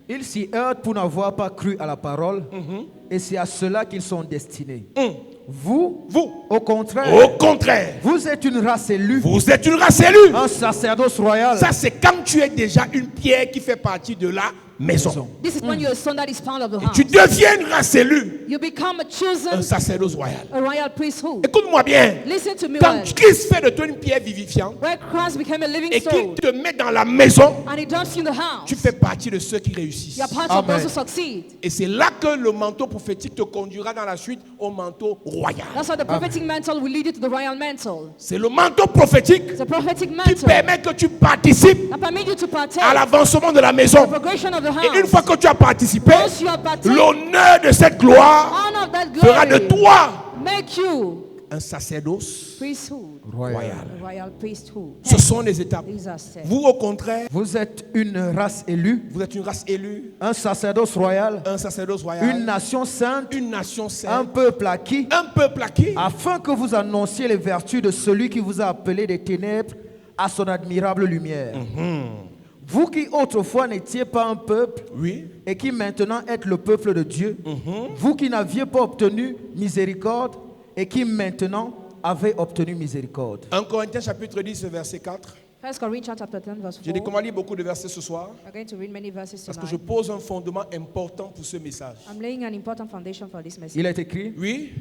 Ils s'y heurtent pour n'avoir pas cru à la parole, et c'est à cela qu'ils sont destinés. Vous, au contraire, Au contraire, vous êtes une race élue, vous êtes une race élue. un sacerdoce royal, Ça, c'est quand tu es déjà une pierre qui fait partie de la maison. This is when you're a son that is part of the house. Tu deviens une race élue, You become a un chosen, sacerdoce royal. a royal priesthood. Écoute-moi bien. Listen to me Quand well. Christ fait de toi une pierre vivifiante Where Christ became a living et qu'il stone te met dans la maison, and he dumps you in the house, tu fais partie de ceux qui réussissent. you are part of Amen. those who succeed. Et c'est là que le manteau prophétique te conduira dans la suite au manteau royal. That's why the prophetic mantle will lead you to the royal mantle. C'est le manteau prophétique The prophetic qui mantle permet que tu participes that permit you to partake à l'avancement de la the maison. progression of the Et une house. fois que tu as participé, Once you have partaken, l'honneur de cette gloire honor of that fera de glory toi make you un sacerdoce priesthood, royal. a royal priesthood. Ce sont les étapes. These are steps. Vous, au contraire, vous êtes une race élue, vous êtes une race élue, un sacerdoce royal, un sacerdoce une royal, nation sainte, une nation un sainte, peuple acquis, un peuple acquis, afin que vous annonciez les vertus de celui qui vous a appelé des ténèbres à son admirable lumière. Vous qui autrefois n'étiez pas un peuple oui, et qui maintenant êtes le peuple de Dieu, vous qui n'aviez pas obtenu miséricorde et qui maintenant avez obtenu miséricorde. 1 Corinthiens chapitre 10, verset 4. 1 Corinthians chapter 10 verse J'ai dit 4. qu'on va lire beaucoup de versets ce soir We're going to read many verses parce que je tonight. pose un fondement important pour ce message. I'm laying an important foundation for this message. Il est écrit, Oui,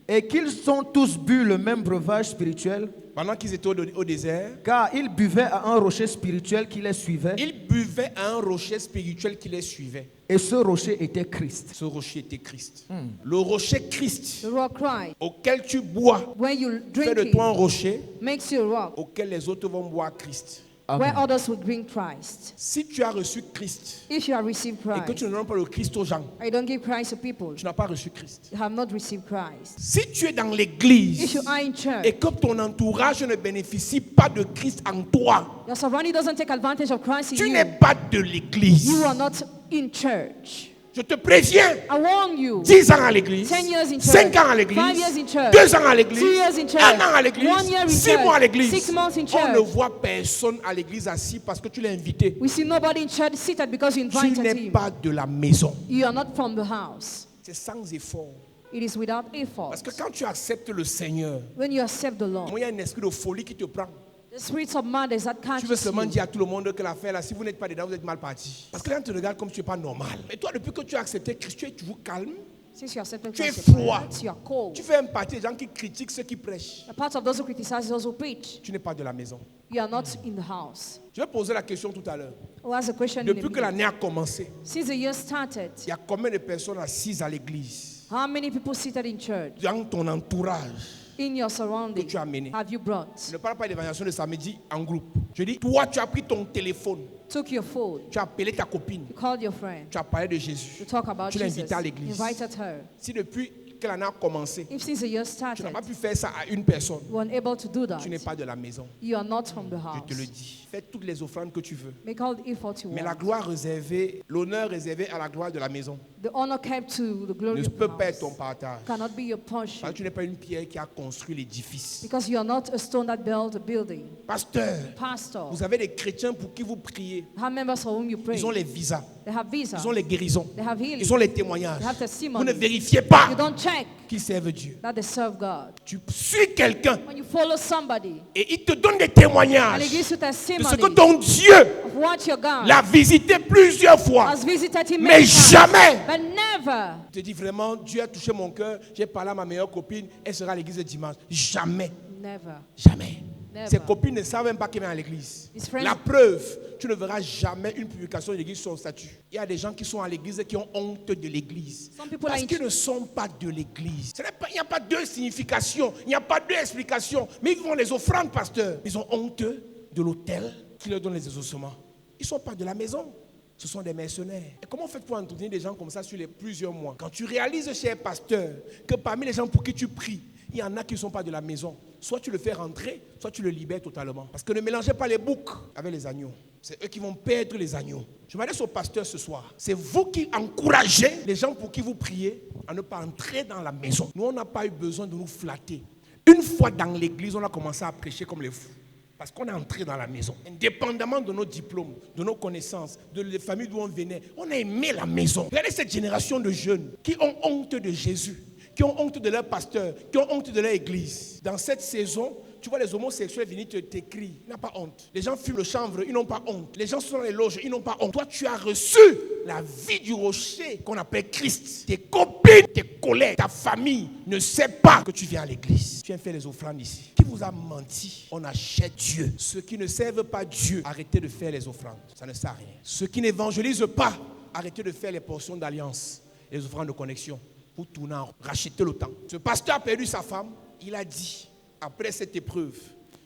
et qu'ils ont tous bu le même breuvage spirituel, pendant qu'ils étaient au désert, car ils buvaient à un rocher spirituel qui les suivait, ils buvaient à un rocher spirituel qui les suivait. et ce rocher était Christ. Ce rocher était Christ. Le rocher Christ The rock Christ, auquel tu bois when you fait drink de toi un it, rocher makes you a rock, auquel les autres vont boire Christ. where Amen. others will drink Christ. Si tu as reçu Christ If you have received et que Christ, tu ne donnes pas le Christ aux gens, and you don't give Christ to people, tu n'as pas reçu Christ. you have not received Christ. Si tu es dans If l'église you are in church, et que ton entourage ne bénéficie pas de Christ en toi, your surrounding doesn't take advantage of Christ in tu you, n'es pas de l'église. you are not in church. Je te préviens, I warn you. 10 ans à l'église, 10 years in church, 5 ans à 5 l'église, years in church, 2 ans à l'église, 2 years in church, 1 an à 1 l'église, year in 6 mois à church, l'église. 6 months in On ne church. voit personne à l'église assis parce que tu l'as invité. We see nobody in church seated because you Tu invited n'es him. pas de la maison. You are not from the house. C'est sans effort. It is without effort. Parce que quand tu acceptes le Seigneur, When you accept the Lord, il y a un esprit de folie qui te prend. the spirits of madness that Tu veux catches seulement you. dire à tout le monde que l'affaire là, si vous n'êtes pas dedans, vous êtes mal parti. Parce que là, on te regarde comme tu n'es pas normal. Mais toi, depuis que tu as accepté Christ, tu es toujours calme. Since you accepted Tu es Christ, you're froid. quiet, you are cold. Tu fais un parti des gens qui critiquent ceux qui prêchent. A part of those who criticize those who preach. Tu n'es pas de la maison. You are not in the house. Je vais poser la question tout à l'heure. Who has a question in Depuis the que middle? l'année a commencé, Since the year started, il y a combien de personnes assises à l'église, how many people seated in church, dans ton entourage, in your que surroundings, tu as amené? have you brought? Je ne parle pas d'évangélisation de samedi en groupe. Je dis, toi, tu as pris ton téléphone, Took your phone, tu as appelé ta copine, you called your friend tu as parlé de Jésus. to talk about Tu l'as Jesus, invité à l'église. invited her. Si depuis que l'année a commencé, If since the year tu started, n'as pas pu faire ça à une personne, you were unable to do that, tu n'es pas de la maison. you are not from the Je te le house. dis. Fais toutes les offrandes que tu veux. Make all the effort you Mais la want. gloire réservée, l'honneur réservé à la gloire de la maison. The honor came to the glory Ne of peut the pas être house. ton partage. Cannot be your portion. Parce que tu n'es pas une pierre qui a construit l'édifice. Because you are not a stone that built a building. Pasteur, Pastor, vous avez des chrétiens pour qui vous priez. have members for whom you pray. Ils ont les visas, They have visa. ils ont les guérisons, They have healing. ils ont les témoignages. They have Vous testimony. ne vérifiez pas You don't check qu'ils servent Dieu. that they serve God. Tu suis quelqu'un When you follow somebody et il te donne des and témoignages he gives you de testimony ce que ton Dieu of what your God l'a visité plusieurs fois. has visited him Mais many times, jamais. but never. Je te dis vraiment, Dieu a touché mon cœur. J'ai parlé à ma meilleure copine. Elle sera à l'église le dimanche. Jamais. Never. Jamais. Never. Ses copines ne savent même pas qu'elle vient à l'église. His friends- La preuve, tu ne verras jamais une publication de l'église sur son statut. Il y a des gens qui sont à l'église et qui ont honte de l'église. Some people Parce are in- qu'ils ne sont pas de l'église. Il n'y a pas deux significations, il n'y a pas deux explications. Mais ils font les offrandes, pasteur. Ils ont honte de l'autel qui leur donne les exaucements. Ils ne sont pas de la maison. Ce sont des mercenaires. Et comment faites pour entretenir des gens comme ça sur les plusieurs mois? Quand tu réalises, cher pasteur, que parmi les gens pour qui tu pries, il y en a qui ne sont pas de la maison. Soit tu le fais rentrer, soit tu le libères totalement. Parce que ne mélangez pas les boucs avec les agneaux. C'est eux qui vont perdre les agneaux. Je m'adresse au pasteur ce soir. C'est vous qui encouragez les gens pour qui vous priez à ne pas entrer dans la maison. Nous, on n'a pas eu besoin de nous flatter. Une fois dans l'église, on a commencé à prêcher comme les fous. Parce qu'on est entré dans la maison. Indépendamment de nos diplômes, de nos connaissances, de les familles d'où on venait, on a aimé la maison. Regardez cette génération de jeunes qui ont honte de Jésus, qui ont honte de leur pasteur, qui ont honte de leur église. Dans cette saison, tu vois les homosexuels venir t'écrire, ils n'ont pas honte. Les gens fument le chanvre, ils n'ont pas honte. Les gens sont dans les loges, ils n'ont pas honte. Toi, tu as reçu la vie du rocher qu'on appelle Christ. Tes copines, tes collègues, ta famille ne sait pas que tu viens à l'église. Tu viens faire les offrandes ici. Qui vous a menti? On achète Dieu. Ceux qui ne servent pas Dieu, arrêtez de faire les offrandes. Ça ne sert à rien. Ceux qui n'évangélisent pas, arrêtez de faire les portions d'alliance, les offrandes de connexion. Pour tourner en rond, racheter le temps. Ce pasteur a perdu sa femme. Il a dit, après cette épreuve,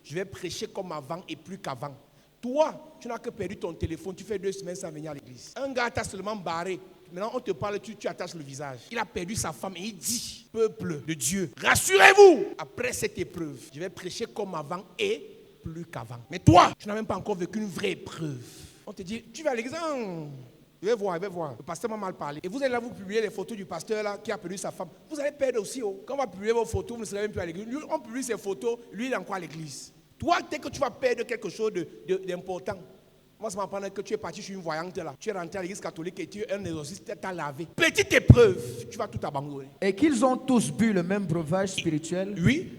je vais prêcher comme avant et plus qu'avant. Toi, tu n'as que perdu ton téléphone. Tu fais 2 semaines sans venir à l'église. Un gars t'a seulement barré. Maintenant, on te parle, tu attaches le visage. Il a perdu sa femme et il dit, peuple de Dieu, rassurez-vous, après cette épreuve, je vais prêcher comme avant et plus qu'avant. Mais toi, tu n'as même pas encore vécu une vraie épreuve. On te dit, tu vas à l'église. Je vais voir. Le pasteur m'a mal parlé. Et vous allez là, vous publier les photos du pasteur là qui a perdu sa femme. Vous allez perdre aussi. Quand on va publier vos photos, vous ne serez même plus à l'église. Lui, on publie ses photos, lui, il est encore à l'église. Toi, dès que tu vas perdre quelque chose d'important, moi, ça m'apprend que tu es parti sur une voyante là. Tu es rentré à l'église catholique et tu es un exorciste, t'as lavé. Petite épreuve, tu vas tout abandonner. Et qu'ils ont tous bu le même breuvage spirituel, Oui.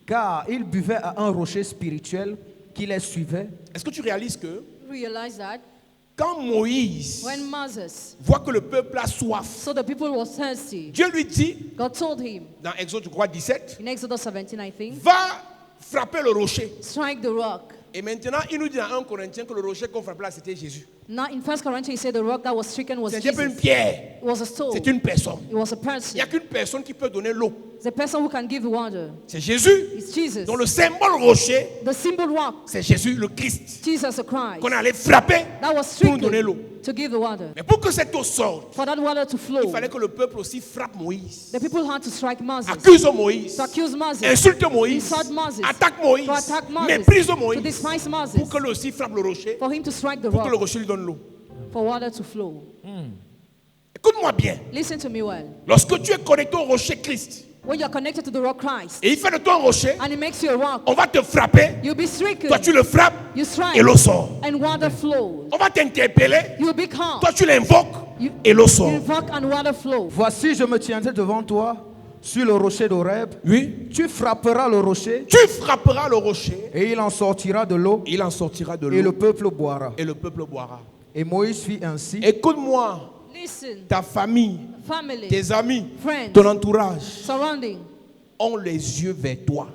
car ils buvaient à un rocher spirituel qui les suivait. Est-ce que tu réalises que Realize that quand Moïse when Moses voit que le peuple a soif, saw the people was thirsty, Dieu lui dit, God told him dans Exode, je crois, 17, in Exodus 17, I think, va frapper le rocher. strike the rock. Et maintenant, il nous dit dans 1 Corinthiens que le rocher qu'on frappait là, c'était Jésus. Now in 1 Corinthians, he said the rock that was stricken was Ce n'était pas une Jesus. pierre, It was a stone. c'est une personne. It was a Il person. n'y a qu'une personne qui peut donner l'eau. The person who can give water. C'est Jésus. It's Jesus. Donc le symbole rocher, The symbol rock, c'est Jésus, le Christ, Jesus the Christ, qu'on allait frapper that was pour nous donner l'eau. stricken to give the water. Mais pour que cette eau sorte, For that water to il flow, fallait que le peuple aussi frappe Moïse. the people had to strike Moses, Accuse Moïse. to accuse Moses, Insulte Moïse. insult Moses, Attaque Moïse. to attack Moses, Méprise to Moïse. despise Moses, Pour que lui aussi frappe le rocher. for him to strike the Pour que le rock, rocher lui donne l'eau. for water to flow. Écoute-moi bien. Listen to me well. Lorsque tu es connecté au rocher Christ, When you are connected to the rock Christ, et il fait de toi un rocher, and it makes you a rock, on va te frapper. you'll be stricken, Toi, tu le frappes you strike, et l'eau sort. and water flows. On va t'interpeller. You'll be calm, Toi, tu l'invoques you et l'eau sort. invoke and water flows. Voici, je me tiendrai devant toi sur le rocher d'Horeb. Oui. Tu frapperas le rocher Tu frapperas le rocher. et il en sortira de l'eau Il en sortira de et le l'eau. peuple boira. Et le peuple boira. Et Moïse fit ainsi. Écoute-moi, Listen, ta famille, family, tes amis, friends, ton entourage surrounding, ont les yeux vers toi.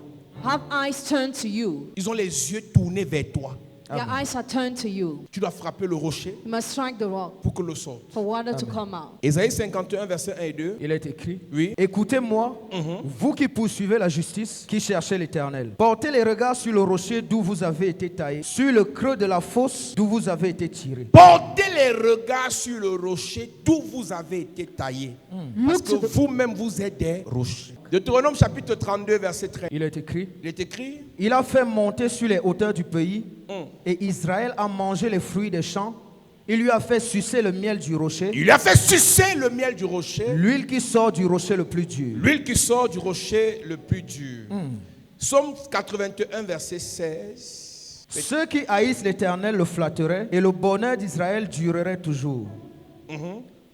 have eyes turned to you. Ils ont les yeux tournés vers toi. Your eyes are turned to you. Tu dois frapper le rocher You must strike the rock pour que l'eau sorte. for water to come out. Ésaïe 51, verset 1 et 2. Il est écrit. Oui. Écoutez-moi, vous qui poursuivez la justice, qui cherchez l'Éternel. Portez les regards sur le rocher d'où vous avez été taillé, sur le creux de la fosse d'où vous avez été tiré. Portez les regards sur le rocher d'où vous avez été taillé. Parce Look que to the, vous-même, vous êtes des rochers. Deutéronome chapitre 32, verset 13. Il est écrit. Il est écrit, Il a fait monter sur les hauteurs du pays, et Israël a mangé les fruits des champs Il lui a fait sucer le miel du rocher, Il lui a fait sucer le miel du rocher, l'huile qui sort du rocher le plus dur. l'huile qui sort du rocher le plus dur. Psaume 81, verset 16. Ceux qui haïssent l'Éternel le flatteraient et le bonheur d'Israël durerait toujours.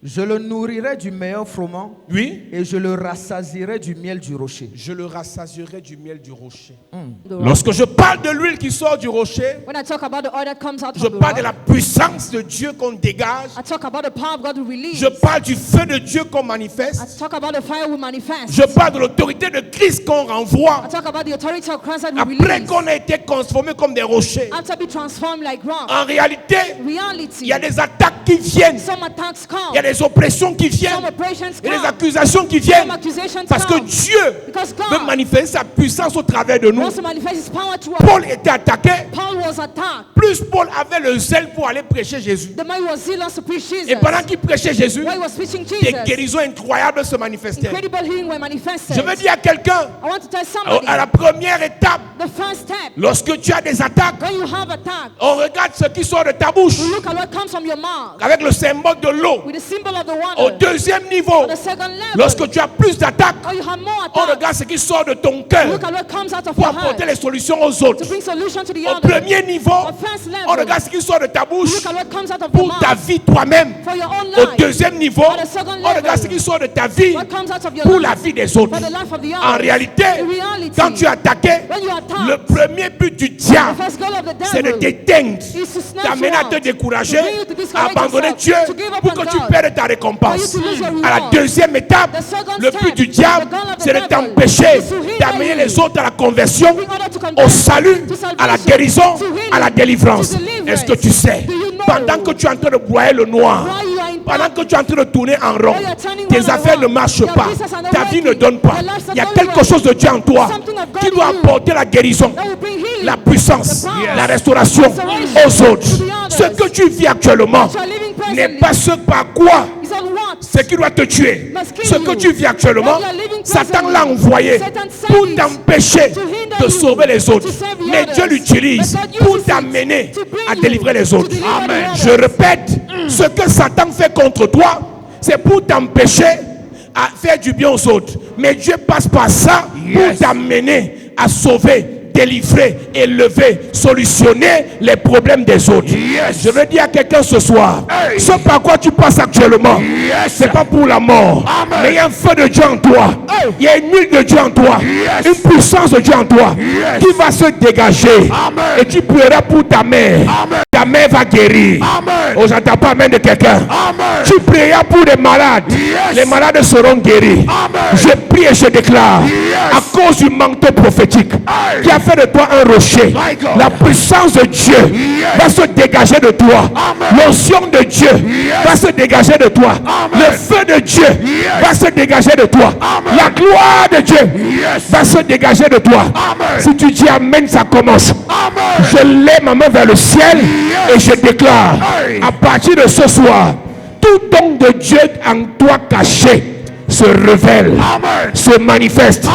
Je le nourrirai du meilleur froment Oui. et je le rassasierai du miel du rocher. Je le rassasierai du miel du rocher. The rock. Lorsque je parle de l'huile qui sort du rocher, When I talk about the oil that comes out je from the parle de rock, la puissance de Dieu qu'on dégage. I talk about the power of God we release. Je parle du feu de Dieu qu'on I manifeste. talk about the fire we manifest. Je parle de l'autorité de Christ qu'on renvoie. I talk about the authority of Christ that we Après release. qu'on a été transformé comme des rochers. After be transformed like rock. En réalité, Reality. il y a des attaques qui viennent. Some attacks come. Il y a des oppressions qui viennent. Some operations Il y a des come. accusations qui viennent. Some accusations Parce que come. Dieu Because veut God manifester sa puissance au travers de nous. wants to manifest His power to us. Paul était attaqué. Paul was attacked. Plus Paul avait le zèle pour aller prêcher Jésus. The man was zealous to preach Jesus. Et pendant qu'il prêchait Jésus, While he was preaching des Jesus, guérisons incroyables se manifestaient. incredible healing were manifested. Je veux dire à quelqu'un, I want to tell somebody, à la première étape, the first step, lorsque tu as des attaques, when you have attack, on regarde ce qui sort de ta bouche you look at what comes from your mouth avec le symbole de l'eau. with the symbol of the Au water. deuxième niveau, On the second level, lorsque tu as plus d'attaques, or you have more on attack, regarde ce qui sort de ton look cœur at what comes out of pour your heart apporter les solutions aux to autres. bring solution to the Au other. premier niveau, Or first level, on regarde ce qui sort de ta bouche look at what comes out of your pour ta mouth vie toi-même. for your own Au life. deuxième niveau, On the second on regarde ce level, qui sort de ta vie what comes out of your pour la life vie des autres. for the life of the En other. réalité, In reality, quand tu es attaqué, when you attack, le premier but du the diable, first goal of the c'est de devil t'éteindre, is to snatch t'amener you à te out, décourager, to bring you to discourage à abandonner yourself, Dieu to give up pour on que tu God, perdes ta for you récompense. to lose your À la reward. deuxième étape, The second le step, but du the diable, goal of the c'est de devil t'empêcher is to hinder d'amener you, les autres à la conversion, in order to au convert, salut, to salvation, à la guérison, to healing, à la délivrance. to deliverance. Est-ce que tu sais, Do you know, pendant que tu es en train de broyer le noir, while you are in pendant power, que tu es en train de tourner en rond, while you are turning tes round and affaires ne round, marchent your pas, business are not ta vie ne working, donne pas. your life is Il y a not quelque going chose de Dieu en toi Something of God qui in doit you apporter la guérison, that will bring healing, la puissance, the power, la restauration restoration aux autres. to the others. Ce que tu vis actuellement What you are living n'est presently pas ce par quoi is on what ce qui doit te tuer. must kill Ce que you. tu vis actuellement, What you are living Satan presently, l'a envoyé Satan sent pour it t'empêcher to hinder de you, sauver les autres. to save the Mais others. Dieu l'utilise But God pour uses it t'amener to bring à you délivrer les to autres. deliver the Amen. others. Je répète, ce que Satan fait contre toi, c'est pour t'empêcher à faire du bien aux autres. Mais Dieu passe par ça pour t'amener à sauver, délivrer, élever, solutionner les problèmes des autres. Je veux dire à quelqu'un ce soir, ce par quoi tu passes actuellement, c'est pas pour la mort, mais il y a un feu de Dieu en toi, il y a une huile de Dieu en toi, une puissance de Dieu en toi qui va se dégager et tu prieras pour ta mère. Ta mère va guérir. Oh, j'entends pas amen de quelqu'un. Tu prieras pour les malades. Les malades seront guéris. Je prie et je déclare, à cause du manteau prophétique qui a fait de toi un rocher, la puissance de Dieu va se dégager de toi. L'onction de Dieu va se dégager de toi. Le feu de Dieu va se dégager de toi. La gloire de Dieu va se dégager de toi. Si tu dis amen, ça commence. Je lève ma main vers le ciel et je déclare, à partir de ce soir, tout don de Dieu en toi caché se révèle, se manifeste.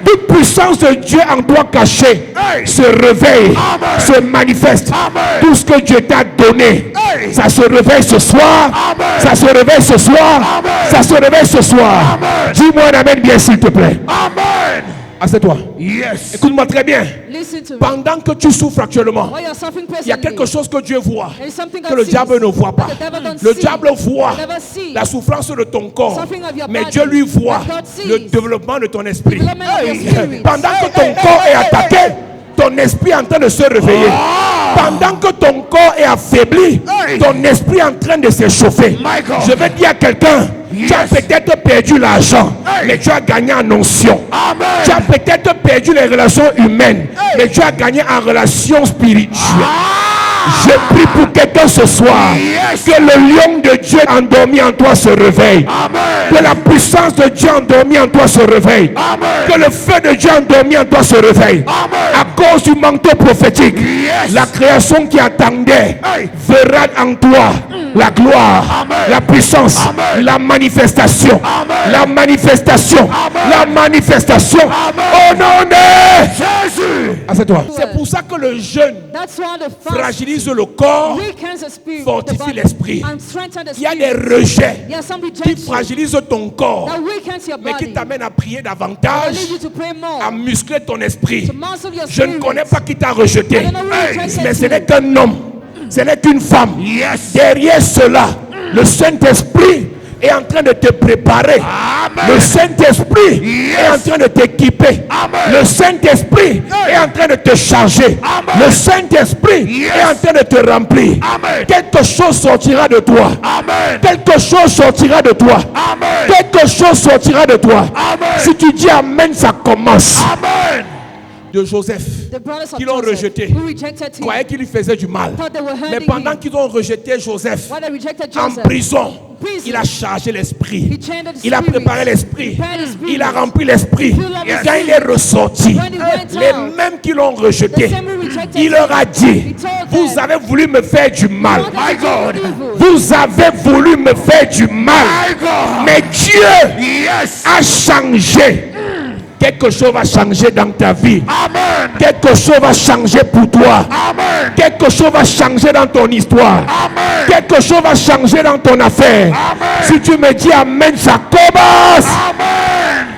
Toute puissance de Dieu en toi cachée se réveille, se manifeste. Tout ce que Dieu t'a donné, ça se réveille ce soir. Ça se réveille ce soir. Ça se réveille ce soir. Dis-moi un amen bien s'il te plaît. Amen. Assieds-toi. Yes. Écoute-moi très bien. Listen to me. Pendant que tu souffres actuellement, While you are suffering il y a presently, quelque chose que Dieu voit, there is something que God le sees diable ne voit pas. that the devil don't Le see. diable voit The devil sees la souffrance de ton corps, suffering of your mais body. Dieu lui voit But God sees le développement de ton esprit. development of your spirit. Pendant que ton corps est attaqué, ton esprit est en train de se réveiller. Pendant que ton corps est affaibli, ton esprit est en train de s'échauffer. Je vais dire à quelqu'un, tu as peut-être perdu l'argent, mais tu as gagné en onction. Tu as peut-être perdu les relations humaines, mais tu as gagné en relations spirituelles. Je prie pour quelqu'un ce soir, que le lion de Dieu endormi en toi se réveille. Que la puissance de Dieu endormi en toi se réveille. Que le feu de Dieu endormi en toi se réveille. À cause du manteau prophétique, la création qui attendait verra en toi la gloire, la puissance, la manifestation, la manifestation, la manifestation. Au nom de Jésus. Assieds-toi. C'est pour ça que le jeûne That's why the fast fragilise le corps, weakens the spirit, fortifie the body, l'esprit. and strengthens the Il y a des spirit. rejets There are some qui rejections fragilisent ton corps, that weakens your mais qui body. t'amènent à prier That davantage, lead you to pray more, à muscler ton esprit. to muscle your Je ne spirit. connais pas qui t'a rejeté, I don't know who rejected mais ce you. n'est qu'un homme, ce n'est qu'une femme. Derrière cela, le Saint-Esprit est en train de te préparer. Le Saint-Esprit est en train de t'équiper. Le Saint-Esprit est en train de te charger. Le Saint-Esprit est en train de te remplir. Quelque chose sortira de toi. Quelque chose sortira de toi. Quelque chose sortira de toi. Si tu dis Amen, ça commence. De Joseph, The brothers of qui l'ont Joseph, rejeté, who rejected him, croyaient qu'il lui faisait du mal. thought they were Mais hurting pendant him. qu'ils ont rejeté Joseph When they rejected en Joseph, prison, prison, il a chargé l'esprit. he changed the Il a spirit, préparé l'esprit. prepared the spirit. Il a rempli l'esprit. filled up the Quand il est spirit. ressorti, When he went les out, mêmes qui l'ont rejeté, the same who rejected il leur a him, dit, he told vous them, avez voulu me faire du mal. "You wanted to do evil. Vous avez voulu me faire du mal. Mais Dieu a changé. Quelque chose va changer dans ta vie. Quelque chose va changer pour toi. Quelque chose va changer dans ton histoire. Quelque chose va changer dans ton affaire. Si tu me dis Amen, ça commence.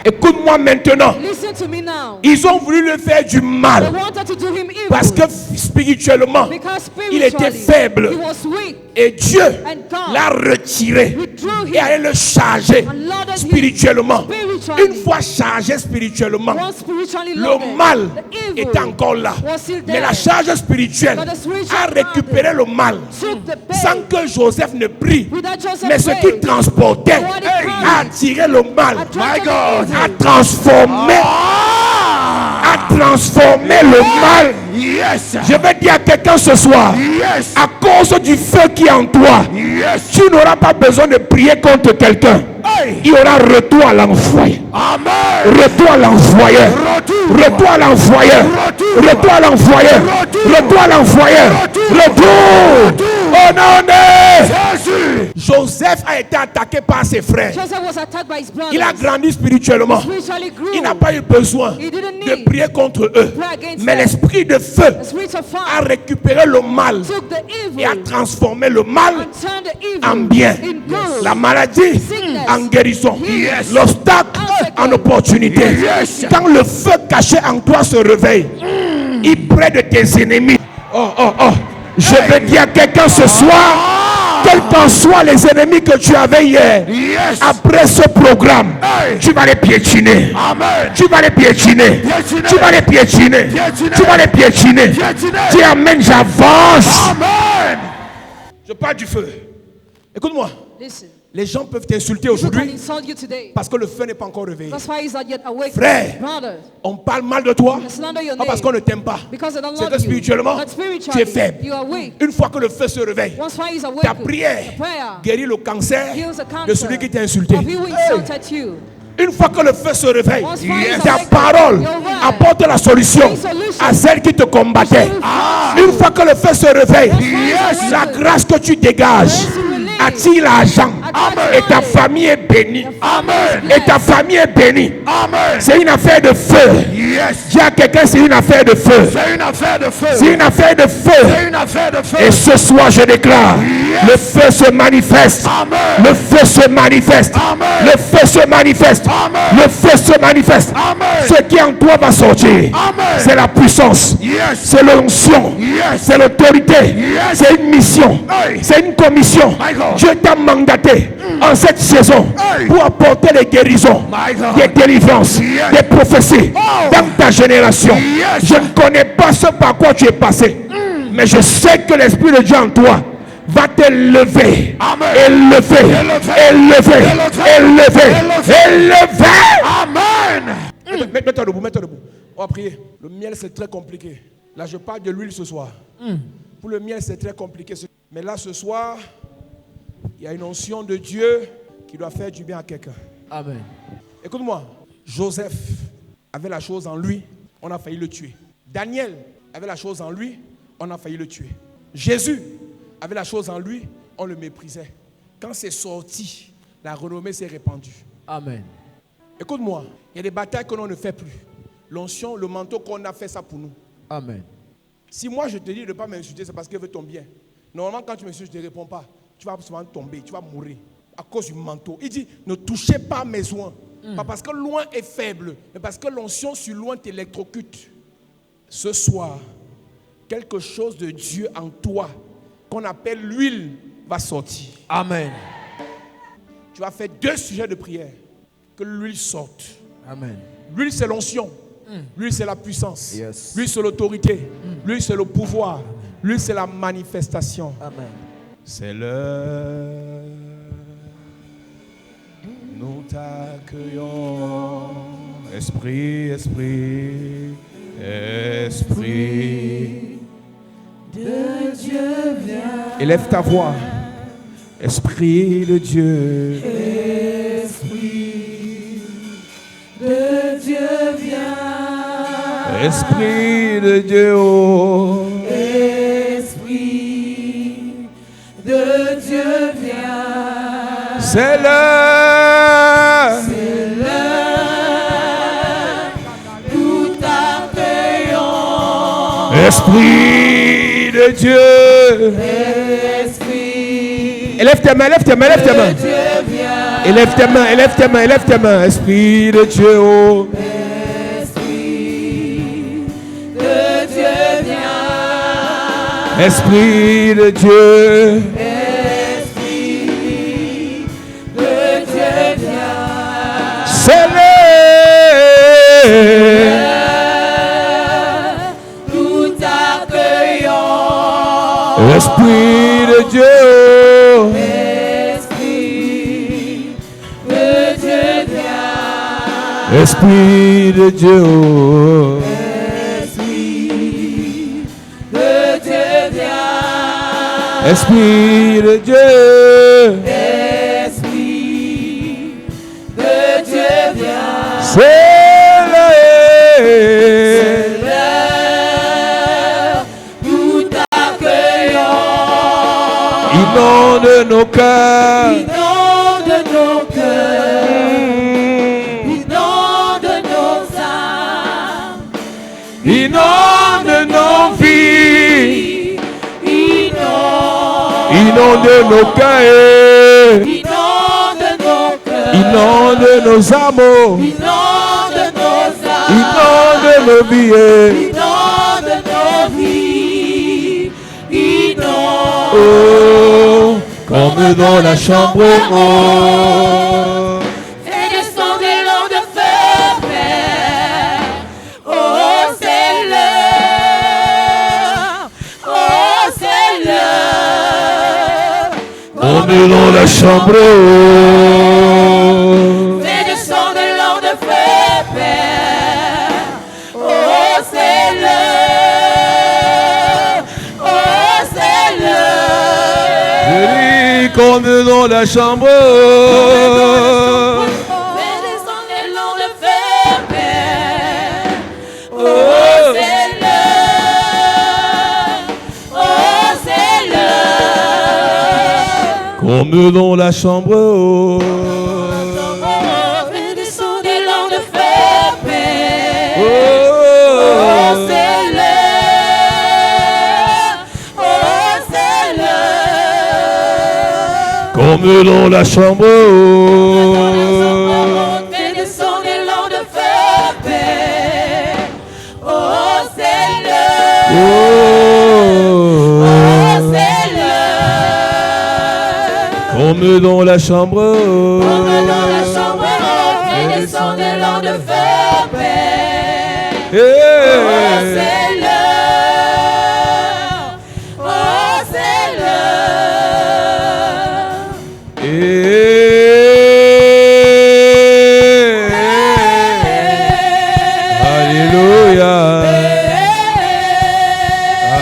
Écoute-moi maintenant. Listen to me now. Ils ont voulu lui faire du They mal wanted to do him evil parce que spirituellement, because il était spiritually faible. he was weak. Et Dieu And God l'a retiré withdrew et him allait le charger and loaded him spirituellement. spiritually. Une fois chargé spirituellement, Once spiritually le loaded, mal the evil était encore là. was still Mais la there. charge spirituelle But the spiritual a récupéré le mal took the pain. sans que Joseph ne prie. Without Joseph Mais ce praying, qu'il transportait what he carried a attiré le mal, attracted the evil. a transformé, le mal. Je vais dire à quelqu'un ce soir, à cause du feu qui est en toi, tu n'auras pas besoin de prier contre quelqu'un. Il y aura retour à l'envoyeur. Retour à l'envoyeur. Retour à l'envoyeur. Retour à l'envoyeur. Retour à l'envoyeur. Retour. Au nom de Jésus. Joseph a été attaqué par ses frères. Joseph was attacked by his brothers. Il a grandi spirituellement. Spiritually grew. Il n'a pas eu besoin He didn't de need prier contre eux. pray against Mais them. l'esprit de feu The spirit of a fire récupéré le mal took the et a evil transformé le mal and turned the evil en bien. in good. La maladie Sickness. en guérison. Yes. L'obstacle en opportunité. Quand le feu caché en toi se réveille, il près de tes ennemis. Je veux dire à quelqu'un ce soir, quels qu'en soient les ennemis que tu avais hier, après ce programme, tu vas les piétiner. Tu vas les piétiner. Tu vas les piétiner. Tu vas les piétiner. Dis Amen, j'avance. Je parle du feu. Écoute-moi. Listen, Les gens peuvent t'insulter people can aujourd'hui insult you today. parce que le feu n'est pas encore réveillé. That's why he's not yet awake. Frère, Brothers, on parle mal de toi, they slander your pas parce name qu'on ne t'aime pas. because they don't C'est love que you. spirituellement, But tu spiritually, es faible. you are weak. Une fois que le feu se réveille, Once fire is ta awakened, prière the prayer guérit le cancer heals the de cancer celui qui t'a insulté. of you who insulted you. Une fois que le feu se réveille, Once fire is ta awakened, parole your word apporte la solution brings solution. à celle qui te combattait. Une fois que le feu se réveille, Yes. la grâce que tu dégages Grace you release. attire l'argent Attract et ta money. famille est bénie. Amen. Et ta famille est bénie. C'est une affaire de feu. Dis à quelqu'un, c'est une affaire de feu. C'est une affaire de feu. C'est une affaire de feu. C'est une affaire de feu. Et ce soir, je déclare, le feu se manifeste. Le feu se manifeste. Le feu se manifeste. Le feu se manifeste. Ce qui en toi va sortir, c'est la puissance. C'est l'onction. C'est l'autorité. C'est une mission. C'est une commission. Dieu t'a mandaté en cette saison pour apporter les guérisons, des délivrances, des prophéties dans ta génération. Je ne connais pas ce par quoi tu es passé, mais je sais que l'Esprit de Dieu en toi va t'élever, élever, élever, élever, élever. Amen. Mets-toi debout, mets-toi debout. On va prier. Le miel, c'est très compliqué. Là, je parle de l'huile ce soir. Pour le miel, c'est très compliqué. Mais là, ce soir, il y a une onction de Dieu qui doit faire du bien à quelqu'un. Amen. Écoute-moi. Joseph avait la chose en lui, on a failli le tuer. Daniel avait la chose en lui, on a failli le tuer. Jésus avait la chose en lui, on le méprisait. Quand c'est sorti, la renommée s'est répandue. Amen. Écoute-moi, il y a des batailles que l'on ne fait plus. L'onction, le manteau qu'on a fait ça pour nous. Amen. Si moi je te dis de ne pas m'insulter, c'est parce qu'elle veut ton bien. Normalement, quand tu m'insultes, je ne te réponds pas. Tu vas souvent tomber, tu vas mourir à cause du manteau. Il dit, ne touchez pas mes oins. Pas parce que loin est faible, mais parce que l'onction sur loin t'électrocute. Ce soir, quelque chose de Dieu en toi, qu'on appelle l'huile, va sortir. Amen. Tu vas faire 2 sujets de prière. Que l'huile sorte. Amen. L'huile, c'est l'onction. L'huile, c'est la puissance. Yes. L'huile, c'est l'autorité. L'huile, c'est le pouvoir. L'huile, c'est la manifestation. Amen. C'est l'heure. Nous t'accueillons. Esprit, esprit, esprit de Dieu vient. Élève ta voix. Esprit de Dieu. Esprit de Dieu vient. Esprit de Dieu. Oh. Esprit de Dieu vient. C'est l'heure. C'est l'heure. Nous t'accueillons. Esprit de Dieu. Esprit Élève tes mains, élève tes mains, élève tes de mains. Dieu vient. Élève tes mains, élève tes mains, élève tes mains. Esprit de Dieu. Oh. Esprit de Dieu vient. Esprit de Dieu. Esprit de Dieu vient. C'est l'heure. Nous t'accueillons. Esprit de Dieu. Esprit de Dieu vient. Esprit de Dieu. Esprit de Dieu vient. Esprit de Dieu. Esprit de Dieu vient. C'est l'heure. L'heure, nous t'accueillons. Inonde nos cœurs. Inonde nos cœurs. Inonde nos âmes. Inonde nos vies. Inonde nos cœurs. Inonde nos cœurs. Inonde nos amours. Inonde nos âmes. Inonde nos vies. Inonde nos vies. Inonde. Oh, comme dans la chambre haute. Fais descendre des langues de feu, Père. Oh, c'est l'heure. Oh, c'est l'heure. Comme dans la chambre haute. Fais descendre des langues de feu, Père. Oh, c'est l'heure. Oh, c'est l'heure. Je dis comme dans la chambre haute. Fais descendre des langues de feu, Père. Oh, c'est l'heure. Oh, c'est l'heure. Comme dans la chambre haute. Fais descendre des langues de feu, Père. Oh, Oh, c'est l'heure. Oh, c'est l'heure. comme dans la chambre haute. Fais descendre des langues de feu, Père. Oh, c'est l'heure. Oh, Oh, c'est l'heure. comme dans la chambre Comme haute. dans la chambre haute, fais descendre des langues de feu, Père. Oh, c'est l'heure. Oh, c'est l'heure. Alléluia.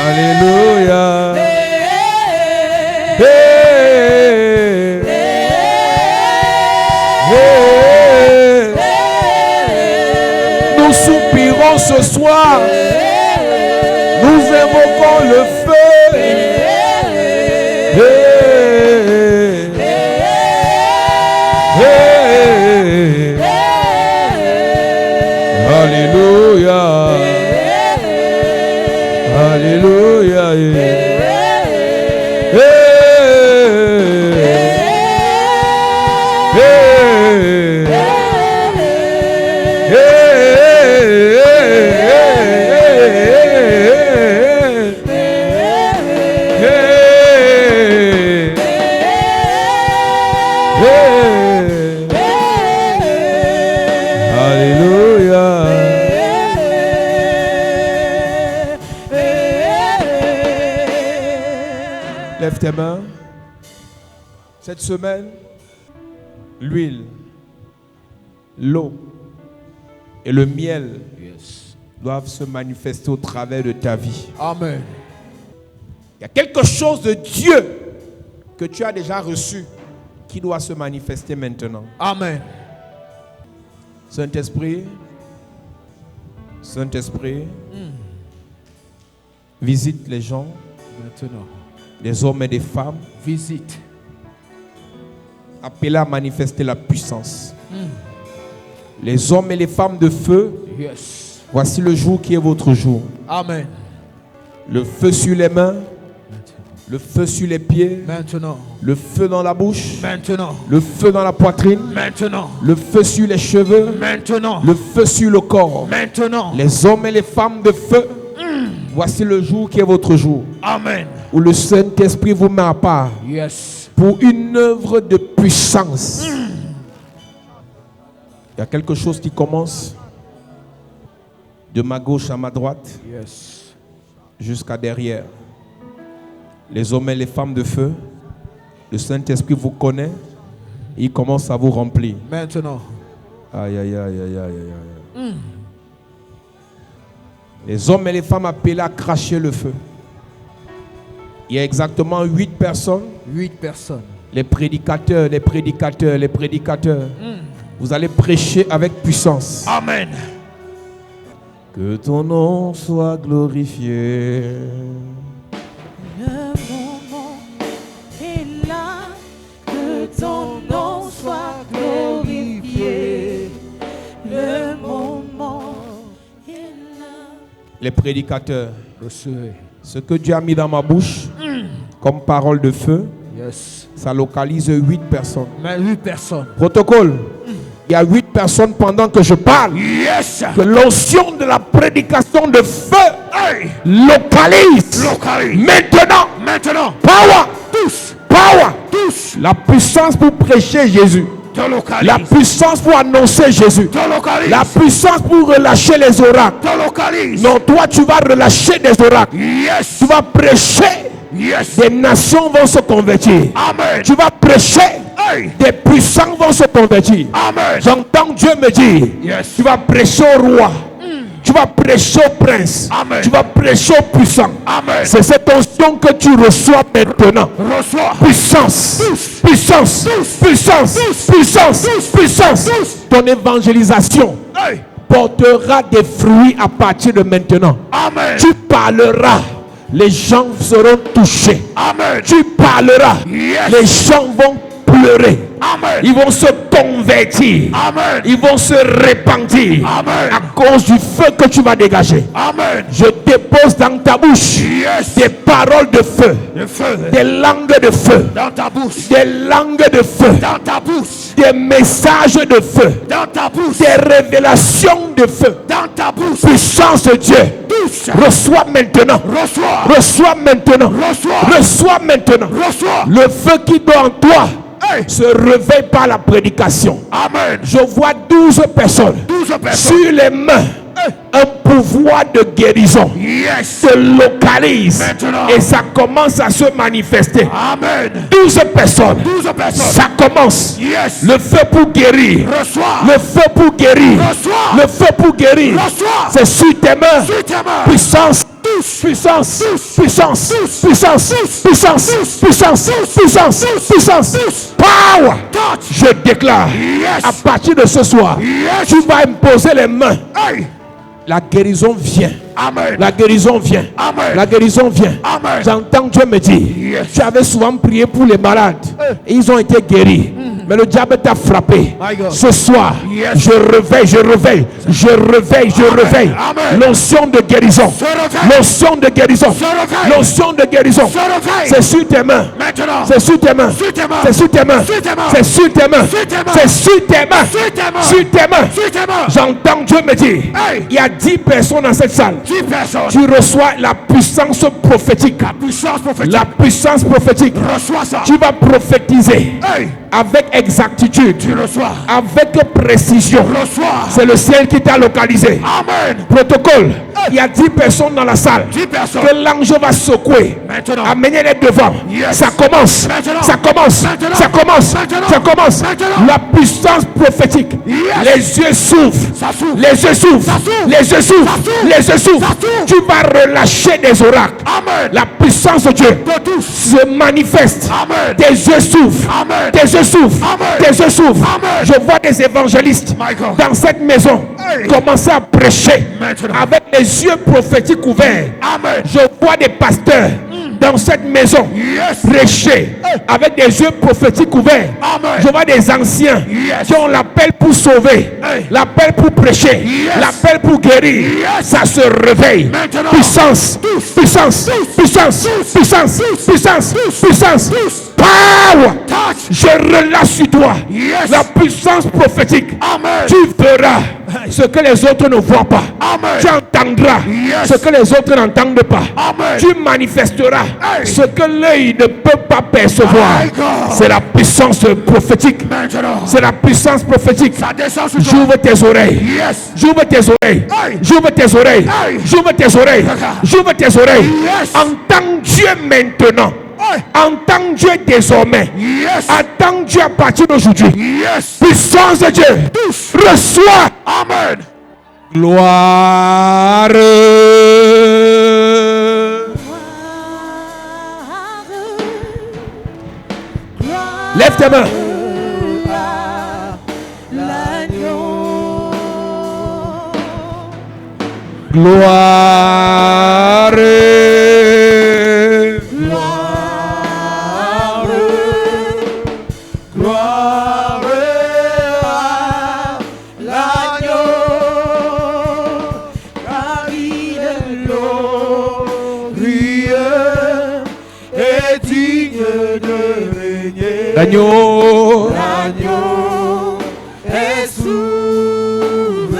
Alléluia. Nous soupirons ce soir. Nous évoquons le feu. Hey. Alléluia. Lève tes mains. Cette semaine, l'huile, l'eau et le miel doivent se manifester au travers de ta vie. Amen. Il y a quelque chose de Dieu que tu as déjà reçu qui doit se manifester maintenant. Amen. Saint-Esprit, Saint-Esprit, visite les gens, Maintenant, les hommes et les femmes, visite. appelés à manifester la puissance. Les hommes et les femmes de feu, Yes. voici le jour qui est votre jour. Amen. Le feu sur les mains, le feu sur les pieds, Maintenant. le feu dans la bouche, Maintenant. le feu dans la poitrine, Maintenant. le feu sur les cheveux, Maintenant. le feu sur le corps. Maintenant. Les hommes et les femmes de feu, voici le jour qui est votre jour, Amen. où le Saint-Esprit vous met à part Yes. pour une œuvre de puissance. Il y a quelque chose qui commence de ma gauche à ma droite Yes. jusqu'à derrière. Les hommes et les femmes de feu, le Saint-Esprit vous connaît, et il commence à vous remplir. Maintenant. Aïe, aïe, aïe, aïe, aïe, aïe, aïe. Les hommes et les femmes appelés à cracher le feu. Il y a exactement 8 personnes. 8 personnes. Les prédicateurs, les prédicateurs, les prédicateurs. Vous allez prêcher avec puissance. Amen. Que ton nom soit glorifié. Le moment est là, que ton nom soit glorifié. Le moment est là. Les prédicateurs, Recevez. ce que Dieu a mis dans ma bouche comme parole de feu, Yes. ça localise 8 personnes. Mais 8 personnes. Protocole. Il y a 8 personnes pendant que je parle. Yes. Que l'onction de la prédication de feu localise. Maintenant. Maintenant. Power. Tous. Power. Tous. La puissance pour prêcher Jésus. Te localise. La puissance pour annoncer Jésus. Te localise. La puissance pour relâcher les oracles. Te localise. Non, toi tu vas relâcher des oracles. Yes. Tu vas prêcher. Yes. Des nations vont se convertir. Amen. Tu vas prêcher. Hey. Des puissants vont se convertir. Amen. J'entends Dieu me dire, Yes. tu vas prêcher au roi. Tu vas prêcher au prince. Amen. Tu vas prêcher au puissant. Amen. C'est cette onction que tu reçois maintenant. Reçois. Puissance. Puissance. Puissance. Puissance. Puissance. Ton évangélisation Hey. portera des fruits à partir de maintenant. Amen. Tu parleras. Les gens seront touchés. Amen. Tu parleras. Yes. Les gens vont pleurer. Amen. Ils vont se convertir. Amen. Ils vont se répandre Amen. à cause du feu que tu vas dégager. Amen. Je dépose dans ta bouche Yes. des paroles de feu, Le feu. des langues de feu, Dans ta bouche. des langues de feu, Dans ta bouche. des messages de feu, Dans ta bouche. des révélations de feu. Dans ta bouche. Puissance de Dieu, Tous. reçois maintenant. Reçois. Reçois maintenant. Reçois. Reçois maintenant. Reçois. Le feu qui dort en toi Hey. se réveille par la prédication. Amen. Je vois 12 personnes 12 personnes. sur les mains. Un pouvoir de guérison Yes. se localise Maintenant. et ça commence à se manifester. Amen. 12 personnes. 12 personnes. Ça commence. Yes. Le feu pour guérir. Reçois. Le feu pour guérir. Reçois. Le feu pour guérir. Reçois. C'est sur tes mains. Sur tes mains. Puissance. Puissance. Puissance. Puissance. Puissance. Puissance. Puissance. Puissance. Power. Touch. Je déclare. Yes. À partir de ce soir, Yes. tu vas imposer les mains. Hey. La guérison vient. Amen. La guérison vient. Amen. La guérison vient. Amen. J'entends Dieu me dire, Yes. tu avais souvent prié pour les malades et ils ont été guéris. Mais le diable t'a frappé. My God. Ce soir, Yes. je réveille, je réveille, je réveille, je réveille. Amen. L'onction de guérison. Se réveille. L'onction de guérison. Se réveille. L'onction de guérison. Se réveille. C'est sur tes mains. Maintenant. C'est sur tes mains. Sur tes mains. C'est sur tes mains. Sur tes mains. C'est sur tes mains. Sur tes mains. C'est sur tes mains. Sur tes mains. Sur tes mains. Sur tes mains. J'entends Dieu me dire, Hey. il y a 10 personnes dans cette salle. 10 personnes. Tu reçois la puissance prophétique. La puissance prophétique. La puissance prophétique. Reçois ça. Tu vas prophétiser. Hey. avec exactitude, tu reçois. avec précision. Reçois. C'est le ciel qui t'a localisé. Amen. Protocole. Il y a 10 personnes dans la salle 10 personnes. que l'ange va secouer. Maintenant. Amenez-les devant. Yes. Ça commence. Maintenant. Ça commence. Maintenant. Ça commence. Maintenant. Ça commence. Maintenant. La puissance prophétique. Yes. Les yeux s'ouvrent. Ça s'ouvre. Les yeux s'ouvrent. Ça s'ouvre. Les yeux s'ouvrent. Ça s'ouvre. Les yeux s'ouvrent. Ça s'ouvre. Tu vas relâcher des oracles. Amen. La puissance de Dieu De tous. se manifeste. Amen. Tes yeux s'ouvrent. Amen. Tes yeux s'ouvrent. Amen. Tes yeux s'ouvrent. Amen. Je vois des évangélistes My God. dans cette maison Hey. commencer à prêcher Maintenant. avec les yeux prophétiques ouverts. Amen. Je vois des pasteurs dans cette maison Yes. prêcher avec des yeux prophétiques ouverts. Amen. Je vois des anciens Yes. qui ont l'appel pour sauver, Hey. l'appel pour prêcher, Yes. l'appel pour guérir. Yes. Ça se réveille. Maintenant. Puissance, puissance, puissance, puissance, puissance, puissance, power. Touch. Je relâche sur toi Yes. la puissance prophétique. Amen. Tu verras ce que les autres ne voient pas. Amen. Tu entendras Yes. ce que les autres n'entendent pas. Amen. Tu manifesteras Hey. ce que l'œil ne peut pas percevoir. My God. C'est la puissance prophétique. Maintenant. C'est la puissance prophétique. Ça descend sur toi. J'ouvre tes oreilles. Yes. J'ouvre tes oreilles. Hey. J'ouvre tes oreilles. Hey. J'ouvre tes oreilles. J'ouvre tes oreilles. Yes. Entends Dieu maintenant. Hey. Entends Dieu désormais. Yes. Attends Dieu à partir d'aujourd'hui. Yes. Puissance de Dieu. Reçois. Amen. Gloire. Lève tes mains. Gloire. L'agneau. L'agneau est souverain.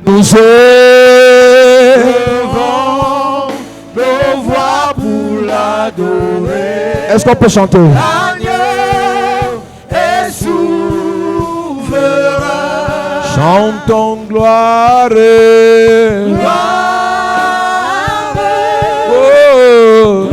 Nous Devant nos voix pour l'adorer. Est-ce qu'on peut chanter? L'agneau est souverain. Chantons gloire. Oh.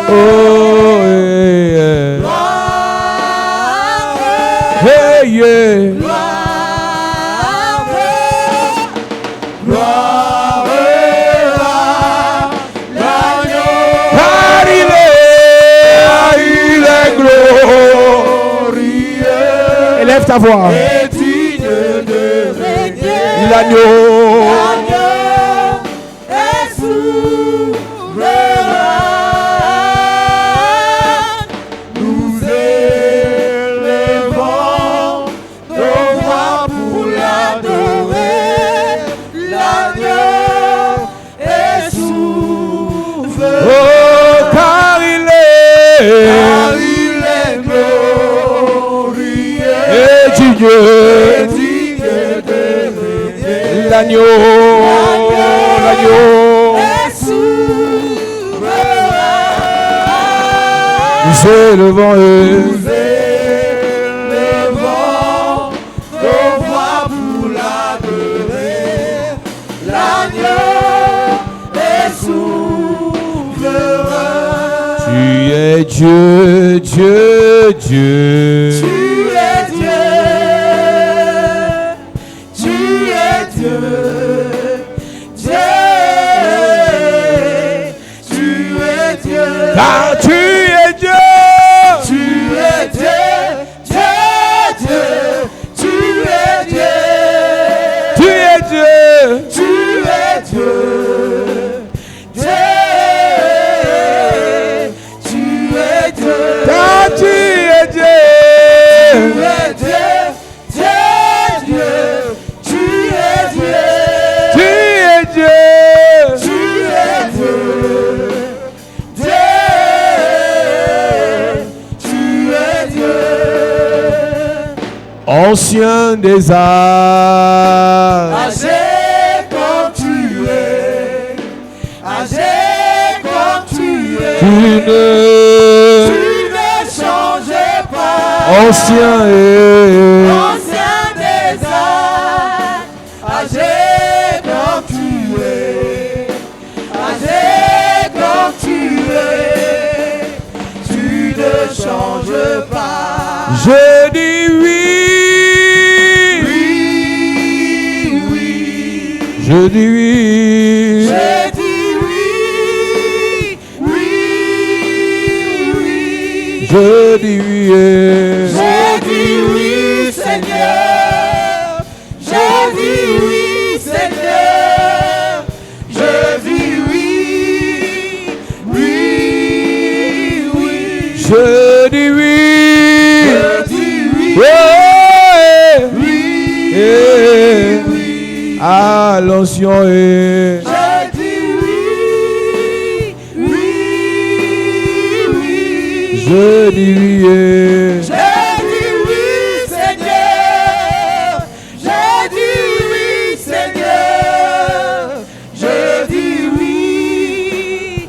Oh, yeah. Hey, yeah. Car il est glorieux. Élève ta voix. L'agneau. Oh, car il est glorieux. et Dieu. L'agneau. L'agneau. Nous élevons eux. Nos voix pour l'adorer. L'agneau est souverain. Tu es Dieu, Dieu, Dieu. Tu es Dieu. Tu es Dieu. Dieu. Tu es Dieu. Car tu es Dieu. Tu es Dieu. Dieu, Dieu. Tu es Dieu. Tu es Dieu. Tu es Dieu. Dieu. Tu es Dieu. Car tu es Dieu. Tu es Dieu. Dieu, Dieu. Tu es Dieu. Tu es Dieu. Tu es Dieu. Dieu. Tu es Dieu. On l'ancien des âges. âgé comme tu es, âgé comme tu es, Tu ne changes pas, ancien et ancien des âges, âgé comme tu es, âgé comme tu es, tu ne changes pas. je dis oui, Oui, oui, je dis oui, je dis oui, oui, oui. je dis oui, Je dis oui, Seigneur. Je dis oui, Seigneur. Je dis oui, oui, oui. je dis oui, Je dis oui, ouais, oui, eh, oui. à l'ancien et Je dis oui, oui, oui. je dis oui, Je dis oui, Seigneur. Je dis oui, Seigneur. Je dis oui,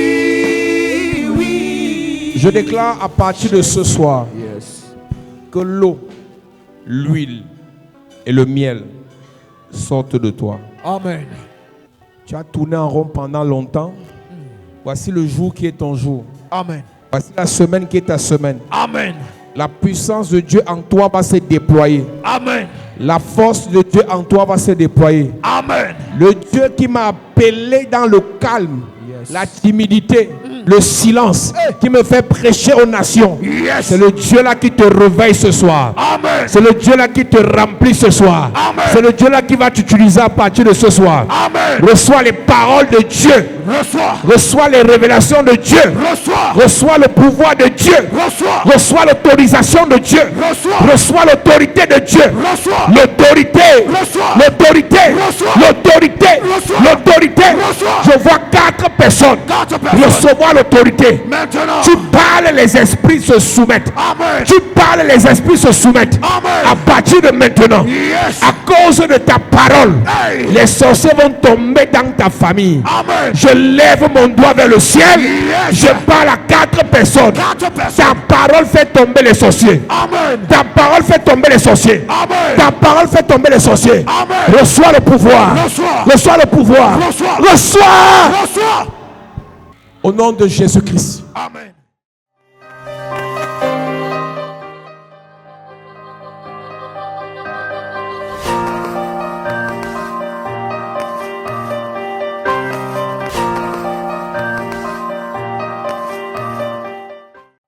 oui, oui. Je déclare à partir de ce soir que l'eau, l'huile et le miel sortent de toi. Amen. Tu as tourné en rond pendant longtemps. Voici le jour qui est ton jour. Amen. Voici la semaine qui est ta semaine. Amen. La puissance de Dieu en toi va se déployer. Amen. La force de Dieu en toi va se déployer. Amen. Le Dieu qui m'a appelé dans le calme, la timidité, le silence, qui me fait prêcher aux nations. C'est le Dieu là qui te réveille ce soir. Amen. C'est le Dieu là qui te remplit ce soir. Amen. C'est le Dieu là qui va t'utiliser à partir de ce soir. Amen. Reçois les paroles de Dieu. Reçois. Reçois les révélations de Dieu. Reçois. Reçois le pouvoir de Dieu. Reçois. Reçois l'autorisation de Dieu. Reçois. Reçois l'autorité de Dieu. Reçois. L'autorité. Reçois. L'autorité. Reçois. L'autorité. Reçois. L'autorité. Reçois. Je vois 4 personnes 4 personnes. recevoir l'autorité. Maintenant. Tu parles, les esprits se soumettent. Amen. Tu parles, les esprits se soumettent. Amen. À partir de maintenant, Yes. à cause de ta parole, Hey. les sorciers vont tomber dans ta famille. Amen. Je lève mon doigt vers le ciel. Yes. Je parle à 4 personnes. 4 personnes. Ta parole fait tomber les sorciers. Amen. Ta parole fait tomber les sorciers. Amen. Ta parole fait tomber les sorciers. Amen. Reçois le pouvoir. Reçois. Reçois le pouvoir. Reçois. Reçois. Reçois. Au nom de Jésus-Christ. Amen.